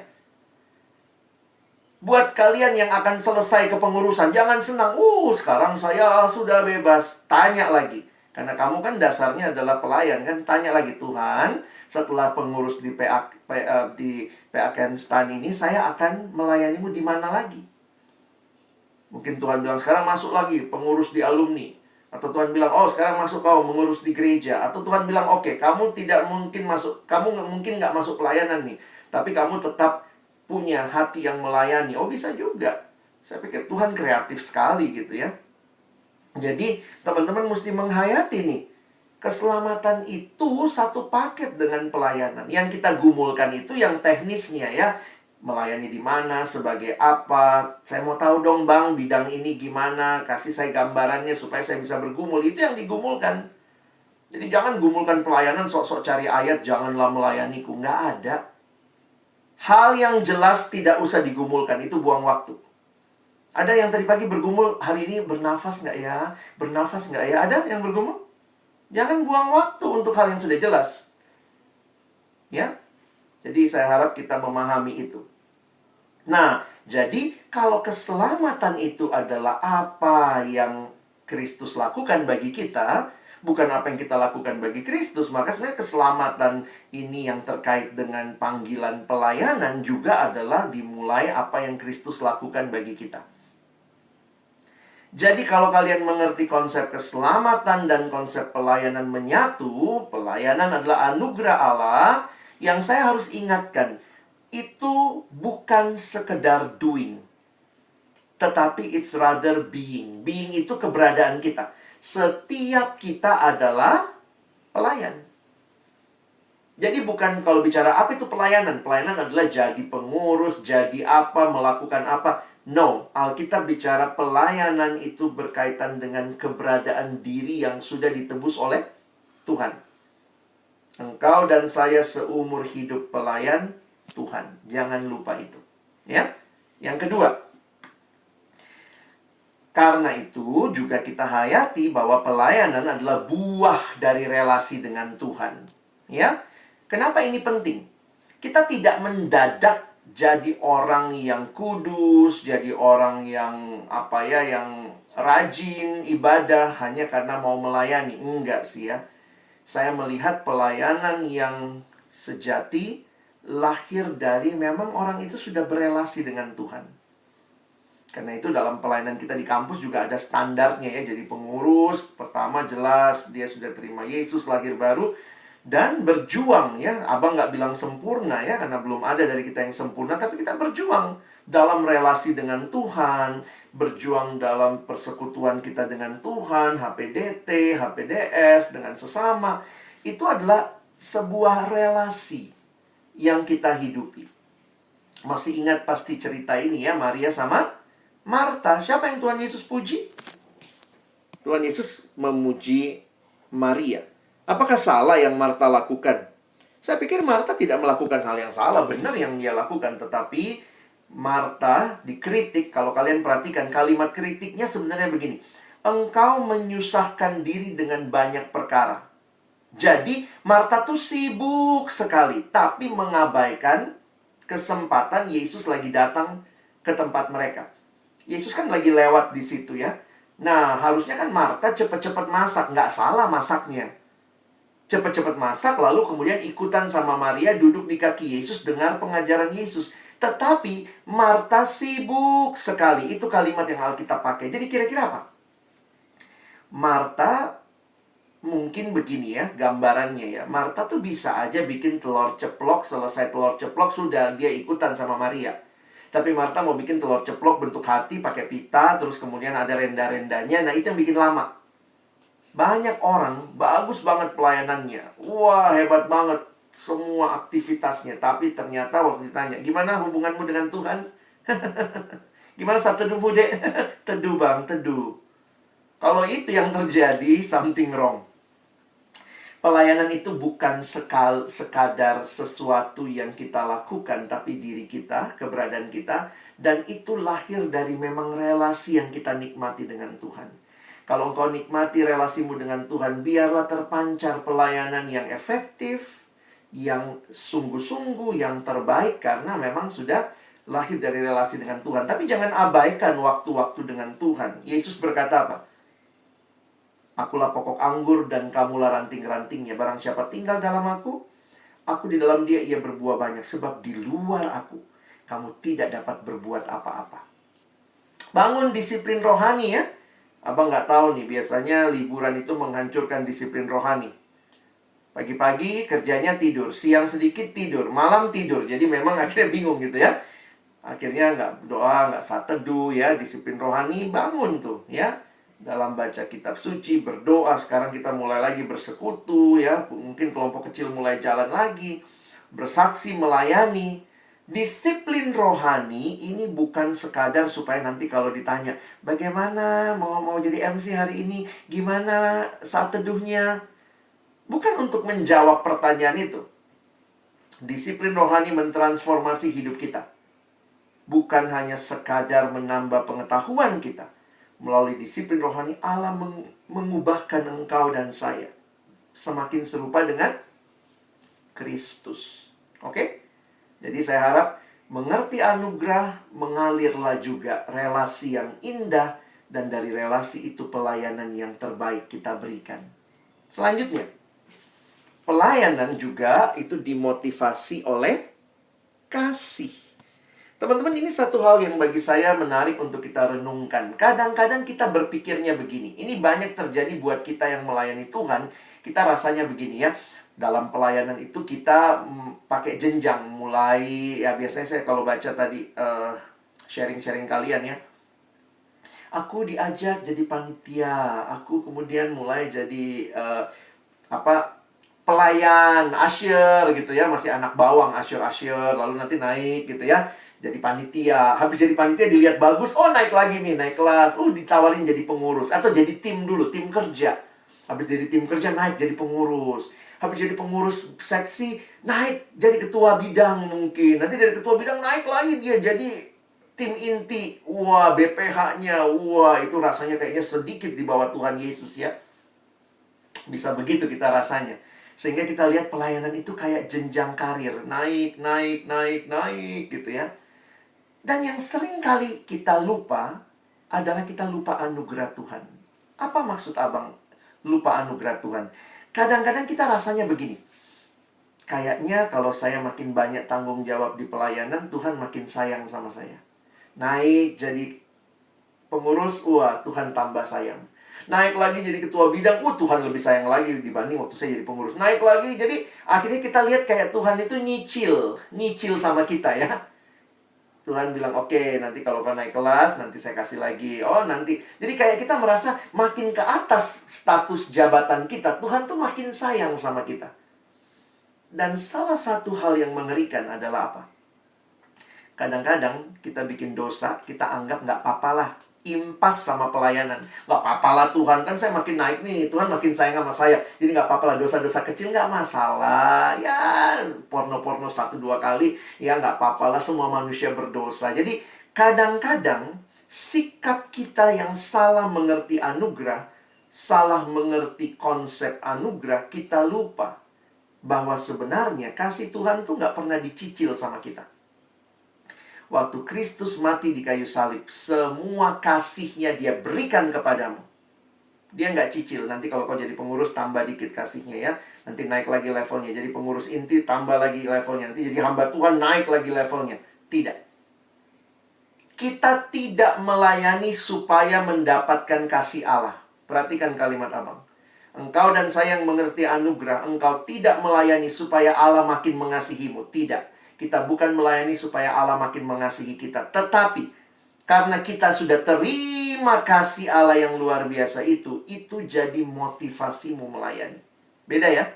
Buat kalian yang akan selesai kepengurusan, jangan senang. Sekarang saya sudah bebas. Tanya lagi. Karena kamu kan dasarnya adalah pelayan kan. Tanya lagi, Tuhan, setelah pengurus di PA Kenstan ini, saya akan melayanimu di mana lagi? Mungkin Tuhan bilang, sekarang masuk lagi pengurus di alumni. Atau Tuhan bilang, sekarang masuk kau mengurus di gereja. Atau Tuhan bilang, oke, kamu tidak mungkin masuk, kamu mungkin nggak masuk pelayanan nih. Tapi kamu tetap punya hati yang melayani. Bisa juga. Saya pikir Tuhan kreatif sekali gitu ya. Jadi teman-teman mesti menghayati nih. Keselamatan itu satu paket dengan pelayanan. Yang kita gumulkan itu yang teknisnya ya. Melayani di mana, sebagai apa. Saya mau tahu dong bang, bidang ini gimana. Kasih saya gambarannya supaya saya bisa bergumul. Itu yang digumulkan. Jadi jangan gumulkan pelayanan sok-sok cari ayat. Janganlah melayaniku. Nggak ada. Hal yang jelas tidak usah digumulkan. Itu buang waktu. Ada yang tadi pagi bergumul, hari ini bernafas nggak ya? Bernafas nggak ya? Ada yang bergumul? Jangan buang waktu untuk hal yang sudah jelas. Ya? Jadi saya harap kita memahami itu. Nah, jadi kalau keselamatan itu adalah apa yang Kristus lakukan bagi kita, bukan apa yang kita lakukan bagi Kristus, maka sebenarnya keselamatan ini yang terkait dengan panggilan pelayanan juga adalah dimulai apa yang Kristus lakukan bagi kita. Jadi kalau kalian mengerti konsep keselamatan dan konsep pelayanan menyatu, pelayanan adalah anugerah Allah, yang saya harus ingatkan, itu bukan sekedar doing, tetapi it's rather being. Being itu keberadaan kita. Setiap kita adalah pelayan. Jadi bukan kalau bicara apa itu pelayanan. Pelayanan adalah jadi pengurus, jadi apa, melakukan apa. No, Alkitab bicara pelayanan itu berkaitan dengan keberadaan diri yang sudah ditebus oleh Tuhan. Engkau dan saya seumur hidup pelayan Tuhan. Jangan lupa itu. Ya. Yang kedua, karena itu juga kita hayati bahwa pelayanan adalah buah dari relasi dengan Tuhan. Ya. Kenapa ini penting? Kita tidak mendadak jadi orang yang kudus, jadi orang yang yang rajin ibadah hanya karena mau melayani. Enggak sih ya. Saya melihat pelayanan yang sejati lahir dari memang orang itu sudah berelasi dengan Tuhan. Karena itu dalam pelayanan kita di kampus juga ada standarnya ya. Jadi pengurus, pertama jelas dia sudah terima Yesus, lahir baru. Dan berjuang ya. Abang nggak bilang sempurna ya, karena belum ada dari kita yang sempurna. Tapi kita berjuang dalam relasi dengan Tuhan. Berjuang dalam persekutuan kita dengan Tuhan. HPDT, HPDS, dengan sesama. Itu adalah sebuah relasi yang kita hidupi. Masih ingat pasti cerita ini ya, Maria sama Marta. Siapa yang Tuhan Yesus puji? Tuhan Yesus memuji Maria. Apakah salah yang Marta lakukan? Saya pikir Marta tidak melakukan hal yang salah. Benar yang dia lakukan. Tetapi Marta dikritik. Kalau kalian perhatikan kalimat kritiknya sebenarnya begini. Engkau menyusahkan diri dengan banyak perkara. Jadi Marta tuh sibuk sekali. Tapi mengabaikan kesempatan Yesus lagi datang ke tempat mereka. Yesus kan lagi lewat di situ ya. Nah harusnya kan Marta cepat-cepat masak. Nggak salah masaknya. Cepat-cepat masak, lalu kemudian ikutan sama Maria duduk di kaki Yesus, dengar pengajaran Yesus. Tetapi Marta sibuk sekali. Itu kalimat yang Alkitab pakai. Jadi kira-kira apa? Marta mungkin begini ya, gambarannya ya. Marta tuh bisa aja bikin telur ceplok, selesai telur ceplok sudah dia ikutan sama Maria. Tapi Marta mau bikin telur ceplok bentuk hati pakai pita, terus kemudian ada renda-rendanya. Nah itu yang bikin lama. Banyak orang, bagus banget pelayanannya. Wah, hebat banget semua aktivitasnya. Tapi ternyata waktu ditanya, gimana hubunganmu dengan Tuhan? Gimana saat teduhmu, Dek? Teduh, Bang, teduh. Kalau itu yang terjadi, something wrong. Pelayanan itu bukan sekadar sesuatu yang kita lakukan, tapi diri kita, keberadaan kita. Dan itu lahir dari memang relasi yang kita nikmati dengan Tuhan. Kalau engkau nikmati relasimu dengan Tuhan, biarlah terpancar pelayanan yang efektif, yang sungguh-sungguh, yang terbaik, karena memang sudah lahir dari relasi dengan Tuhan. Tapi jangan abaikan waktu-waktu dengan Tuhan. Yesus berkata apa? Akulah pokok anggur dan kamulah ranting-rantingnya. Barang siapa tinggal dalam aku di dalam dia, ia berbuah banyak. Sebab di luar aku, kamu tidak dapat berbuat apa-apa. Bangun disiplin rohani ya. Abang nggak tahu nih, biasanya liburan itu menghancurkan disiplin rohani. Pagi-pagi kerjanya tidur, siang sedikit tidur, malam tidur. Jadi memang akhirnya bingung gitu ya. Akhirnya nggak doa, nggak saat teduh ya. Disiplin rohani bangun tuh ya. Dalam baca kitab suci, berdoa. Sekarang kita mulai lagi bersekutu ya. Mungkin kelompok kecil mulai jalan lagi. Bersaksi, melayani. Disiplin rohani ini bukan sekadar supaya nanti kalau ditanya, bagaimana mau jadi MC hari ini? Gimana saat teduhnya? Bukan untuk menjawab pertanyaan itu. Disiplin rohani mentransformasi hidup kita. Bukan hanya sekadar menambah pengetahuan kita. Melalui disiplin rohani, Allah mengubahkan engkau dan saya semakin serupa dengan Kristus. Oke? Jadi saya harap mengerti anugerah, mengalirlah juga relasi yang indah, dan dari relasi itu pelayanan yang terbaik kita berikan. Selanjutnya, pelayanan juga itu dimotivasi oleh kasih. Teman-teman, ini satu hal yang bagi saya menarik untuk kita renungkan. Kadang-kadang kita berpikirnya begini. Ini banyak terjadi buat kita yang melayani Tuhan. Kita rasanya begini ya. Dalam pelayanan itu kita pakai jenjang. Mulai, ya biasanya saya kalau baca tadi sharing-sharing kalian ya. Aku diajak jadi panitia. Aku kemudian mulai jadi pelayan, usher gitu ya. Masih anak bawang, usher. Lalu nanti naik gitu ya. Jadi panitia. Habis jadi panitia dilihat bagus, oh naik lagi nih, naik kelas. Oh ditawarin jadi pengurus. Atau jadi tim dulu, tim kerja. Habis jadi tim kerja naik jadi pengurus. Habis jadi pengurus seksi, naik jadi ketua bidang mungkin. Nanti dari ketua bidang naik lagi dia jadi tim inti. Wah, BPH-nya. Wah, itu rasanya kayaknya sedikit di bawah Tuhan Yesus ya. Bisa begitu kita rasanya. Sehingga kita lihat pelayanan itu kayak jenjang karir. Naik gitu ya. Dan yang sering kali kita lupa adalah kita lupa anugerah Tuhan. Apa maksud abang lupa anugerah Tuhan? Kadang-kadang kita rasanya begini. Kayaknya kalau saya makin banyak tanggung jawab di pelayanan, Tuhan makin sayang sama saya. Naik jadi pengurus, wah Tuhan tambah sayang. Naik lagi jadi ketua bidang, Tuhan lebih sayang lagi dibanding waktu saya jadi pengurus. Naik lagi, jadi akhirnya kita lihat kayak Tuhan itu nyicil sama kita ya. Tuhan bilang, oke, nanti kalau kau naik kelas, nanti saya kasih lagi. Oh, nanti. Jadi kayak kita merasa makin ke atas status jabatan kita, Tuhan tuh makin sayang sama kita. Dan salah satu hal yang mengerikan adalah apa? Kadang-kadang kita bikin dosa, kita anggap nggak apa-apalah. Impas sama pelayanan. Nggak apa-apalah Tuhan, kan saya makin naik nih. Tuhan makin sayang sama saya. Jadi nggak apa-apalah, dosa-dosa kecil nggak masalah. Ya, porno-porno 1-2 kali. Ya nggak apa-apalah, semua manusia berdosa. Jadi kadang-kadang sikap kita yang salah mengerti anugerah, salah mengerti konsep anugerah, kita lupa bahwa sebenarnya kasih Tuhan tuh nggak pernah dicicil sama kita. Waktu Kristus mati di kayu salib, semua kasihnya dia berikan kepadamu. Dia nggak cicil. Nanti kalau kau jadi pengurus, tambah dikit kasihnya ya. Nanti naik lagi levelnya. Jadi pengurus inti, tambah lagi levelnya. Nanti jadi hamba Tuhan, naik lagi levelnya. Tidak. Kita tidak melayani supaya mendapatkan kasih Allah. Perhatikan kalimat abang. Engkau dan saya yang mengerti anugerah, engkau tidak melayani supaya Allah makin mengasihimu. Tidak. Kita bukan melayani supaya Allah makin mengasihi kita. Tetapi, karena kita sudah terima kasih Allah yang luar biasa itu jadi motivasimu melayani. Beda ya?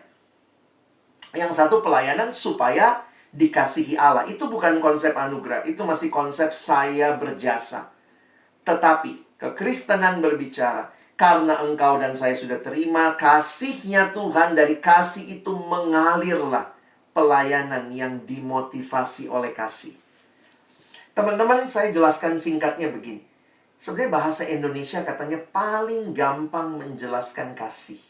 Yang satu pelayanan supaya dikasihi Allah. Itu bukan konsep anugerah. Itu masih konsep saya berjasa. Tetapi, kekristenan berbicara, Karena engkau dan saya sudah terima kasih-Nya Tuhan, dari kasih itu mengalirlah pelayanan yang dimotivasi oleh kasih. Teman-teman, saya jelaskan singkatnya begini. Sebenarnya bahasa Indonesia katanya paling gampang menjelaskan kasih.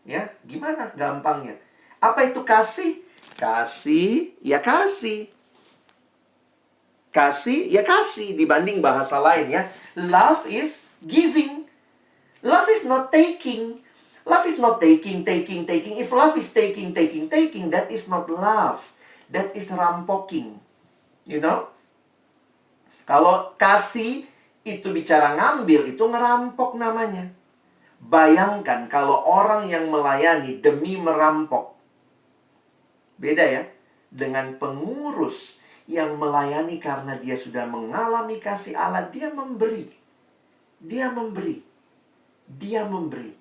Ya, gimana gampangnya? Apa itu kasih? Kasih, ya kasih. Kasih, ya kasih. Dibanding bahasa lain ya. Love is giving. Love is not taking. Love is not taking. If love is taking, that is not love. That is rampoking. You know? Kalau kasih itu bicara ngambil, itu ngerampok namanya. Bayangkan kalau orang yang melayani demi merampok. Beda ya. Dengan pengurus yang melayani karena dia sudah mengalami kasih Allah, dia memberi. Dia memberi. Dia memberi.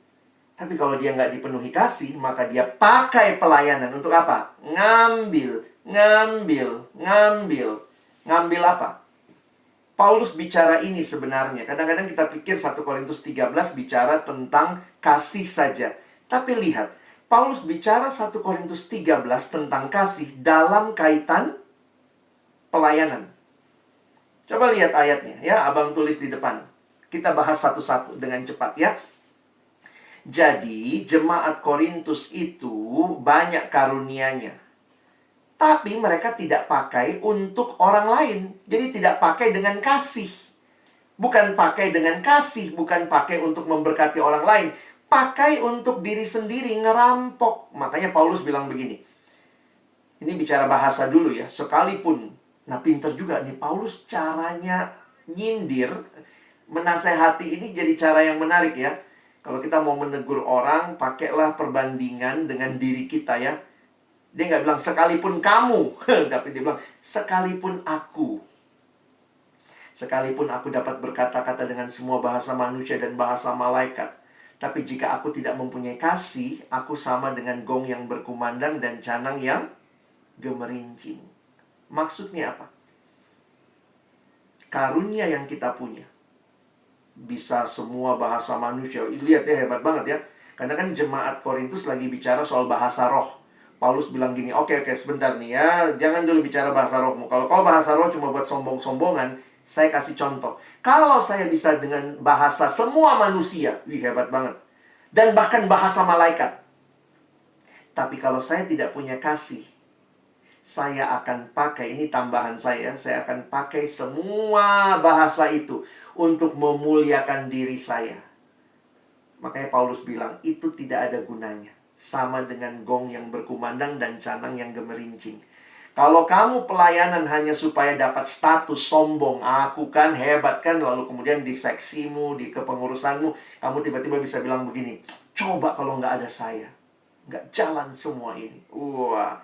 Tapi kalau dia nggak dipenuhi kasih, maka dia pakai pelayanan untuk apa? Ngambil. Ngambil apa? Paulus bicara ini sebenarnya. Kadang-kadang kita pikir 1 Korintus 13 bicara tentang kasih saja. Tapi lihat, Paulus bicara 1 Korintus 13 tentang kasih dalam kaitan pelayanan. Coba lihat ayatnya ya, abang tulis di depan. Kita bahas satu-satu dengan cepat ya. Jadi, jemaat Korintus itu banyak karunia-Nya. Tapi mereka tidak pakai untuk orang lain. Jadi tidak pakai dengan kasih. Bukan pakai dengan kasih, bukan pakai untuk memberkati orang lain. Pakai untuk diri sendiri, ngerampok. Makanya Paulus bilang begini. Ini bicara bahasa dulu ya. Sekalipun, nah pinter juga nih Paulus caranya nyindir, menasehati ini jadi cara yang menarik ya. Kalau kita mau menegur orang, pakailah perbandingan dengan diri kita ya. Dia nggak bilang sekalipun kamu, tapi dia bilang sekalipun aku. Sekalipun aku dapat berkata-kata dengan semua bahasa manusia dan bahasa malaikat, tapi jika aku tidak mempunyai kasih, aku sama dengan gong yang berkumandang dan canang yang gemerincing. Maksudnya apa? Karunia yang kita punya bisa semua bahasa manusia. Lihat ya, hebat banget ya. Karena kan jemaat Korintus lagi bicara soal bahasa roh. Paulus bilang gini, oke, sebentar nih ya. Jangan dulu bicara bahasa rohmu. Kalau kau bahasa roh cuma buat sombong-sombongan, saya kasih contoh. Kalau saya bisa dengan bahasa semua manusia, wih hebat banget. Dan bahkan bahasa malaikat. Tapi kalau saya tidak punya kasih, saya akan pakai, ini tambahan saya akan pakai semua bahasa itu untuk memuliakan diri saya. Makanya Paulus bilang, itu tidak ada gunanya. Sama dengan gong yang berkumandang dan canang yang gemerincing. Kalau kamu pelayanan hanya supaya dapat status sombong, aku kan hebat kan, lalu kemudian di seksimu, di kepengurusanmu, kamu tiba-tiba bisa bilang begini, coba kalau nggak ada saya, nggak jalan semua ini. Wah,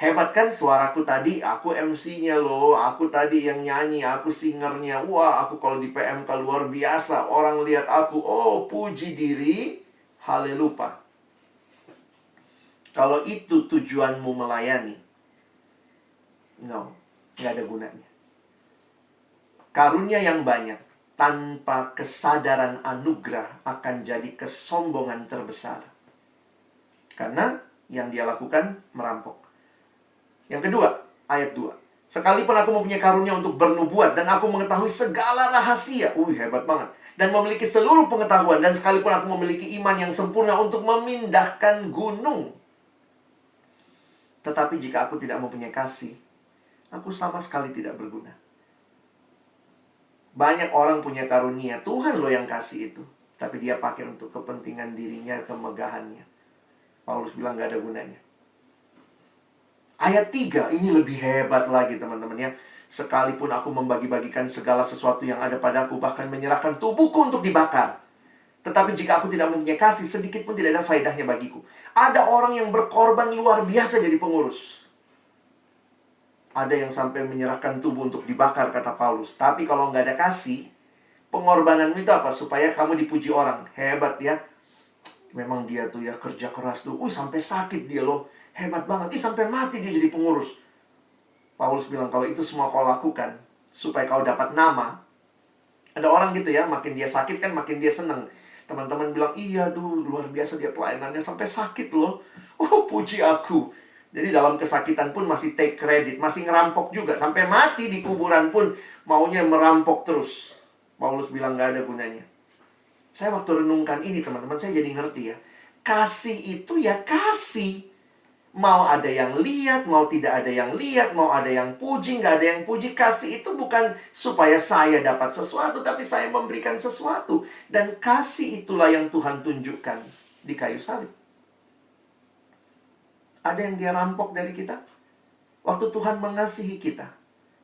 hebat kan suaraku tadi, aku MC-nya loh, aku tadi yang nyanyi, aku singernya. Wah, aku kalau di PMK luar biasa, orang lihat aku, oh puji diri, haleluya. Kalau itu tujuanmu melayani, no, nggak ada gunanya. Karunia yang banyak tanpa kesadaran anugerah akan jadi kesombongan terbesar. Karena yang dia lakukan merampok. Yang kedua, ayat 2. Sekalipun aku mempunyai karunia untuk bernubuat dan aku mengetahui segala rahasia. Hebat banget. Dan memiliki seluruh pengetahuan. Dan sekalipun aku memiliki iman yang sempurna untuk memindahkan gunung. Tetapi jika aku tidak mempunyai kasih, aku sama sekali tidak berguna. Banyak orang punya karunia. Tuhan loh yang kasih itu. Tapi dia pakai untuk kepentingan dirinya, kemegahannya. Paulus bilang gak ada gunanya. Ayat 3, ini lebih hebat lagi teman-teman ya. Sekalipun aku membagi-bagikan segala sesuatu yang ada padaku, bahkan menyerahkan tubuhku untuk dibakar. Tetapi jika aku tidak mempunyai kasih, sedikit pun tidak ada faedahnya bagiku. Ada orang yang berkorban luar biasa jadi pengurus. Ada yang sampai menyerahkan tubuh untuk dibakar, kata Paulus. Tapi kalau nggak ada kasih, pengorbananmu itu apa? Supaya kamu dipuji orang. Hebat ya. Memang dia tuh ya kerja keras tuh. Sampai sakit dia loh. Hebat banget. Sampai mati dia jadi pengurus. Paulus bilang, kalau itu semua kau lakukan supaya kau dapat nama. Ada orang gitu ya, makin dia sakit kan makin dia senang. Teman-teman bilang, iya tuh luar biasa dia pelayanannya sampai sakit loh. Oh, puji aku. Jadi dalam kesakitan pun masih take credit, masih ngerampok juga. Sampai mati di kuburan pun maunya merampok terus. Paulus bilang gak ada gunanya. Saya waktu renungkan ini teman-teman, saya jadi ngerti ya. Kasih itu ya kasih. Mau ada yang lihat, mau tidak ada yang lihat, mau ada yang puji, nggak ada yang puji. Kasih itu bukan supaya saya dapat sesuatu, tapi saya memberikan sesuatu. Dan kasih itulah yang Tuhan tunjukkan di kayu salib. Ada yang dia rampok dari kita? Waktu Tuhan mengasihi kita,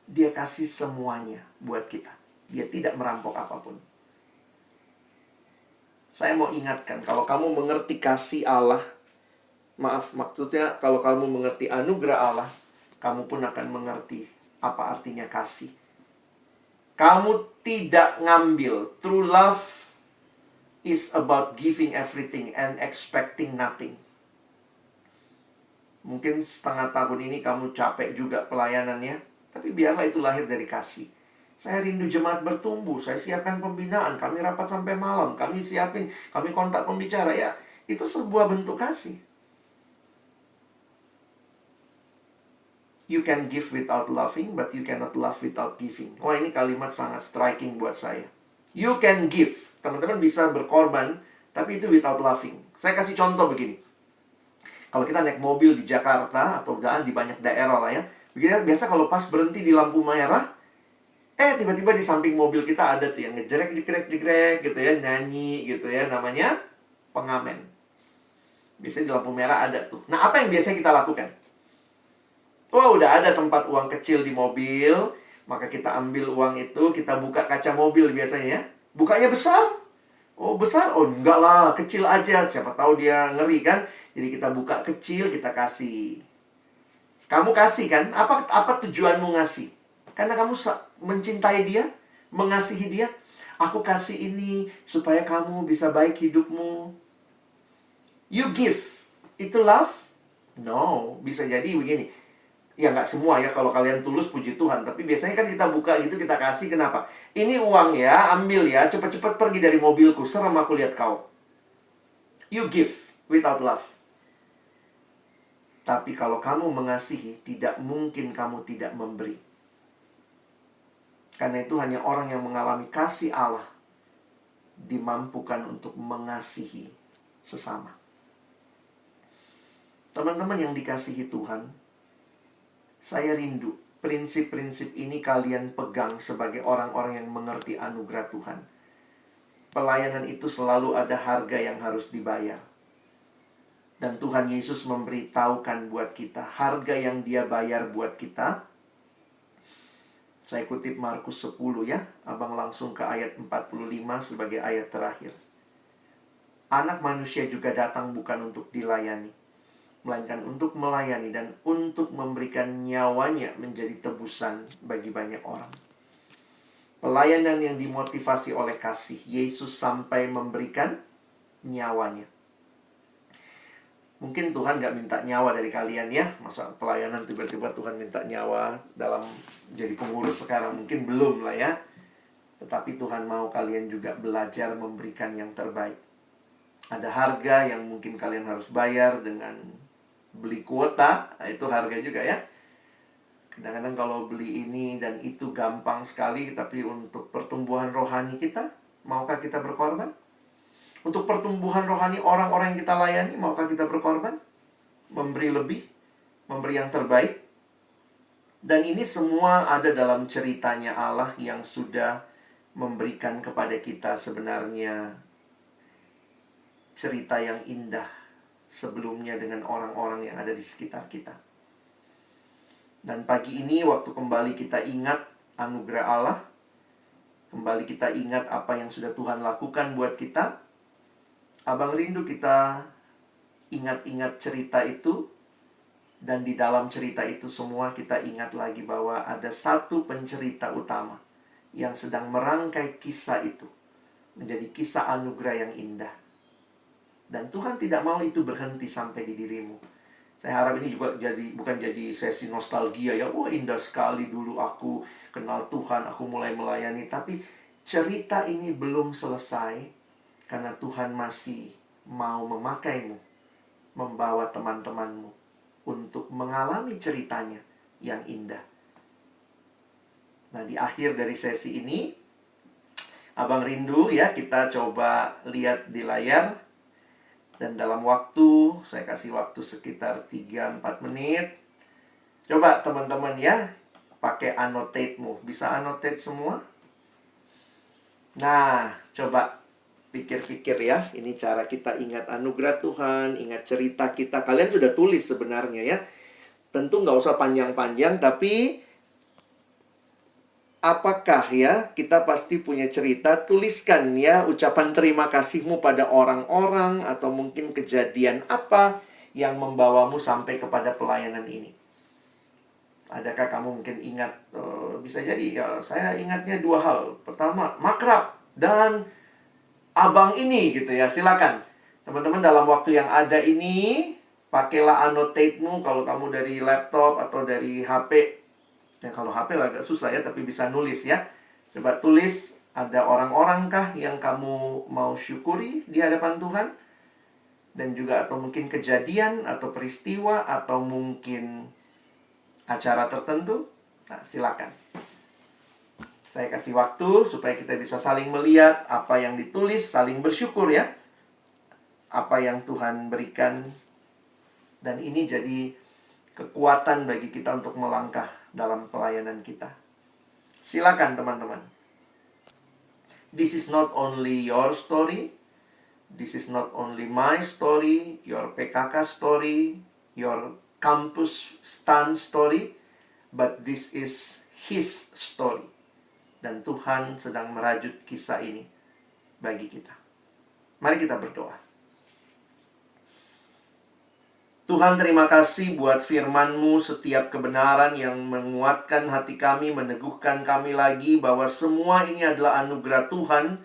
dia kasih semuanya buat kita. Dia tidak merampok apapun. Saya mau ingatkan, kalau kamu mengerti kasih Allah, maksudnya kalau kamu mengerti anugerah Allah, kamu pun akan mengerti apa artinya kasih. Kamu tidak ngambil. True love is about giving everything and expecting nothing. Mungkin setengah tahun ini kamu capek juga pelayanannya, tapi biarlah itu lahir dari kasih. Saya rindu jemaat bertumbuh, saya siapkan pembinaan, kami rapat sampai malam, kami kontak pembicara. Ya, itu sebuah bentuk kasih. You can give without loving, but you cannot love without giving. Wah, ini kalimat sangat striking buat saya. You can give. Teman-teman bisa berkorban, tapi itu without loving. Saya kasih contoh begini. Kalau kita naik mobil di Jakarta, atau di banyak daerah lah ya. Biasa kalau pas berhenti di lampu merah, tiba-tiba di samping mobil kita ada tuh yang ngejerek, jegrek gitu ya, nyanyi gitu ya. Namanya pengamen. Biasanya di lampu merah ada tuh. Nah, apa yang biasanya kita lakukan? Udah ada tempat uang kecil di mobil, maka kita ambil uang itu, kita buka kaca mobil biasanya ya. Bukanya besar? Oh, besar? Oh, enggak lah, kecil aja. Siapa tahu dia ngeri kan? Jadi kita buka kecil, kita kasih. Kamu kasih kan? Apa tujuanmu ngasih? Karena kamu mencintai dia, mengasihi dia. Aku kasih ini supaya kamu bisa baik hidupmu. You give. Itu love? No, bisa jadi begini. Ya nggak semua ya, kalau kalian tulus puji Tuhan. Tapi biasanya kan kita buka gitu, kita kasih. Kenapa? Ini uang ya, ambil ya. Cepat-cepat pergi dari mobilku, serem aku lihat kau. You give without love. Tapi kalau kamu mengasihi, tidak mungkin kamu tidak memberi. Karena itu hanya orang yang mengalami kasih Allah dimampukan untuk mengasihi sesama. Teman-teman yang dikasihi Tuhan, saya rindu prinsip-prinsip ini kalian pegang sebagai orang-orang yang mengerti anugerah Tuhan. Pelayanan itu selalu ada harga yang harus dibayar. Dan Tuhan Yesus memberitahukan buat kita harga yang dia bayar buat kita. Saya kutip Markus 10 ya. Abang langsung ke ayat 45 sebagai ayat terakhir. Anak manusia juga datang bukan untuk dilayani, melainkan untuk melayani dan untuk memberikan nyawanya menjadi tebusan bagi banyak orang. Pelayanan yang dimotivasi oleh kasih. Yesus sampai memberikan nyawanya. Mungkin Tuhan gak minta nyawa dari kalian ya. Masa pelayanan tiba-tiba Tuhan minta nyawa dalam jadi pengurus sekarang? Mungkin belum lah ya. Tetapi Tuhan mau kalian juga belajar memberikan yang terbaik. Ada harga yang mungkin kalian harus bayar dengan beli kuota. Nah, itu harga juga ya. Kadang-kadang kalau beli ini dan itu gampang sekali. Tapi untuk pertumbuhan rohani kita, maukah kita berkorban? Untuk pertumbuhan rohani orang-orang yang kita layani, maukah kita berkorban? Memberi lebih, memberi yang terbaik. Dan ini semua ada dalam ceritanya Allah yang sudah memberikan kepada kita sebenarnya cerita yang indah sebelumnya dengan orang-orang yang ada di sekitar kita. Dan pagi ini waktu kembali kita ingat anugerah Allah, kembali kita ingat apa yang sudah Tuhan lakukan buat kita, Abang rindu kita ingat-ingat cerita itu. Dan di dalam cerita itu semua kita ingat lagi bahwa ada satu pencerita utama yang sedang merangkai kisah itu menjadi kisah anugerah yang indah. Dan Tuhan tidak mau itu berhenti sampai di dirimu. Saya harap ini juga bukan jadi sesi nostalgia ya. Wah, indah sekali dulu aku kenal Tuhan, aku mulai melayani. Tapi cerita ini belum selesai Karena Tuhan masih mau memakaimu, membawa teman-temanmu untuk mengalami ceritanya yang indah. Nah, di akhir dari sesi ini, Abang rindu ya kita coba lihat di layar. Dan dalam waktu, saya kasih waktu sekitar 3-4 menit. Coba teman-teman ya, pakai annotate-mu. Bisa annotate semua? Nah, coba pikir-pikir ya. Ini cara kita ingat anugerah Tuhan, ingat cerita kita. Kalian sudah tulis sebenarnya ya. Tentu nggak usah panjang-panjang, tapi apakah ya kita pasti punya cerita. Tuliskan ya ucapan terima kasihmu pada orang-orang, atau mungkin kejadian apa yang membawamu sampai kepada pelayanan ini. Adakah kamu mungkin ingat, bisa jadi ya, saya ingatnya 2 hal. Pertama, makrab dan abang ini gitu ya. Silakan teman-teman dalam waktu yang ada ini, pakailah annotate-mu kalau kamu dari laptop atau dari HP. Ya, kalau HP agak susah ya, tapi bisa nulis ya. Coba tulis, ada orang-orang kah yang kamu mau syukuri di hadapan Tuhan? Dan juga atau mungkin kejadian atau peristiwa atau mungkin acara tertentu. Nah, silakan. Saya kasih waktu supaya kita bisa saling melihat apa yang ditulis, saling bersyukur ya. Apa yang Tuhan berikan. Dan ini jadi kekuatan bagi kita untuk melangkah dalam pelayanan kita. Silakan teman-teman. This is not only your story. This is not only my story, your PKK story, your campus stand story, but this is His story. Dan Tuhan sedang merajut kisah ini bagi kita. Mari kita berdoa. Tuhan, terima kasih buat firman-Mu, setiap kebenaran yang menguatkan hati kami, meneguhkan kami lagi bahwa semua ini adalah anugerah Tuhan.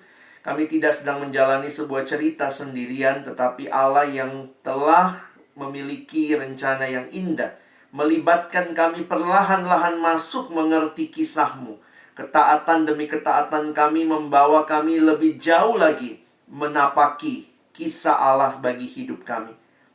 Kami tidak sedang menjalani sebuah cerita sendirian, tetapi Allah yang telah memiliki rencana yang indah, melibatkan kami perlahan-lahan masuk mengerti kisah-Mu. Ketaatan demi ketaatan kami membawa kami lebih jauh lagi menapaki kisah Allah bagi hidup kami.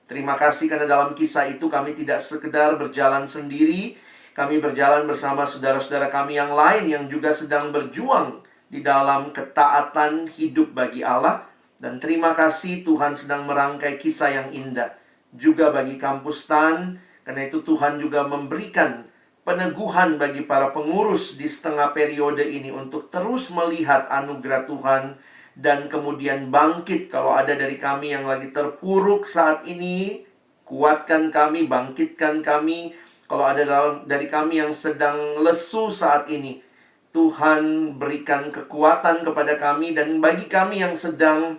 Terima kasih karena dalam kisah itu kami tidak sekedar berjalan sendiri, kami berjalan bersama saudara-saudara kami yang lain yang juga sedang berjuang di dalam ketaatan hidup bagi Allah. Dan terima kasih Tuhan sedang merangkai kisah yang indah juga bagi kampus TAN. Karena itu Tuhan juga memberikan peneguhan bagi para pengurus di setengah periode ini untuk terus melihat anugerah Tuhan dan kemudian bangkit. Kalau ada dari kami yang lagi terpuruk saat ini, kuatkan kami, bangkitkan kami. Kalau ada dari kami yang sedang lesu saat ini, Tuhan berikan kekuatan kepada kami. Dan bagi kami yang sedang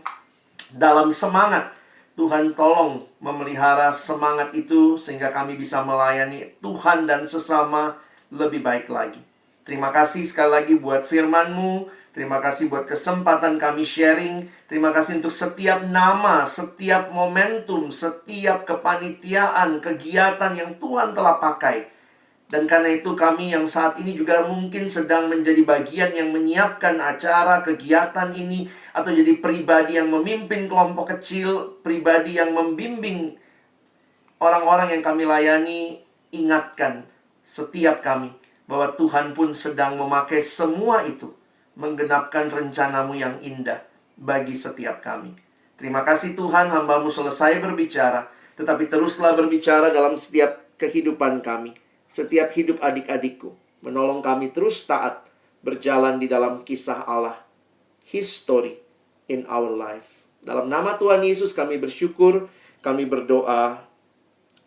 dalam semangat, Tuhan tolong memelihara semangat itu sehingga kami bisa melayani Tuhan dan sesama lebih baik lagi. Terima kasih sekali lagi buat firman-Mu. Terima kasih buat kesempatan kami sharing. Terima kasih untuk setiap nama, setiap momentum, setiap kepanitiaan, kegiatan yang Tuhan telah pakai. Dan karena itu kami yang saat ini juga mungkin sedang menjadi bagian yang menyiapkan acara, kegiatan ini, atau jadi pribadi yang memimpin kelompok kecil, pribadi yang membimbing orang-orang yang kami layani. Ingatkan setiap kami bahwa Tuhan pun sedang memakai semua itu, menggenapkan rencana-Mu yang indah bagi setiap kami. Terima kasih Tuhan, hamba-Mu selesai berbicara, tetapi teruslah berbicara dalam setiap kehidupan kami, setiap hidup adik-adikku. Menolong kami terus taat, berjalan di dalam kisah Allah, His story in our life. Dalam nama Tuhan Yesus kami bersyukur, kami berdoa.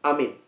Amin.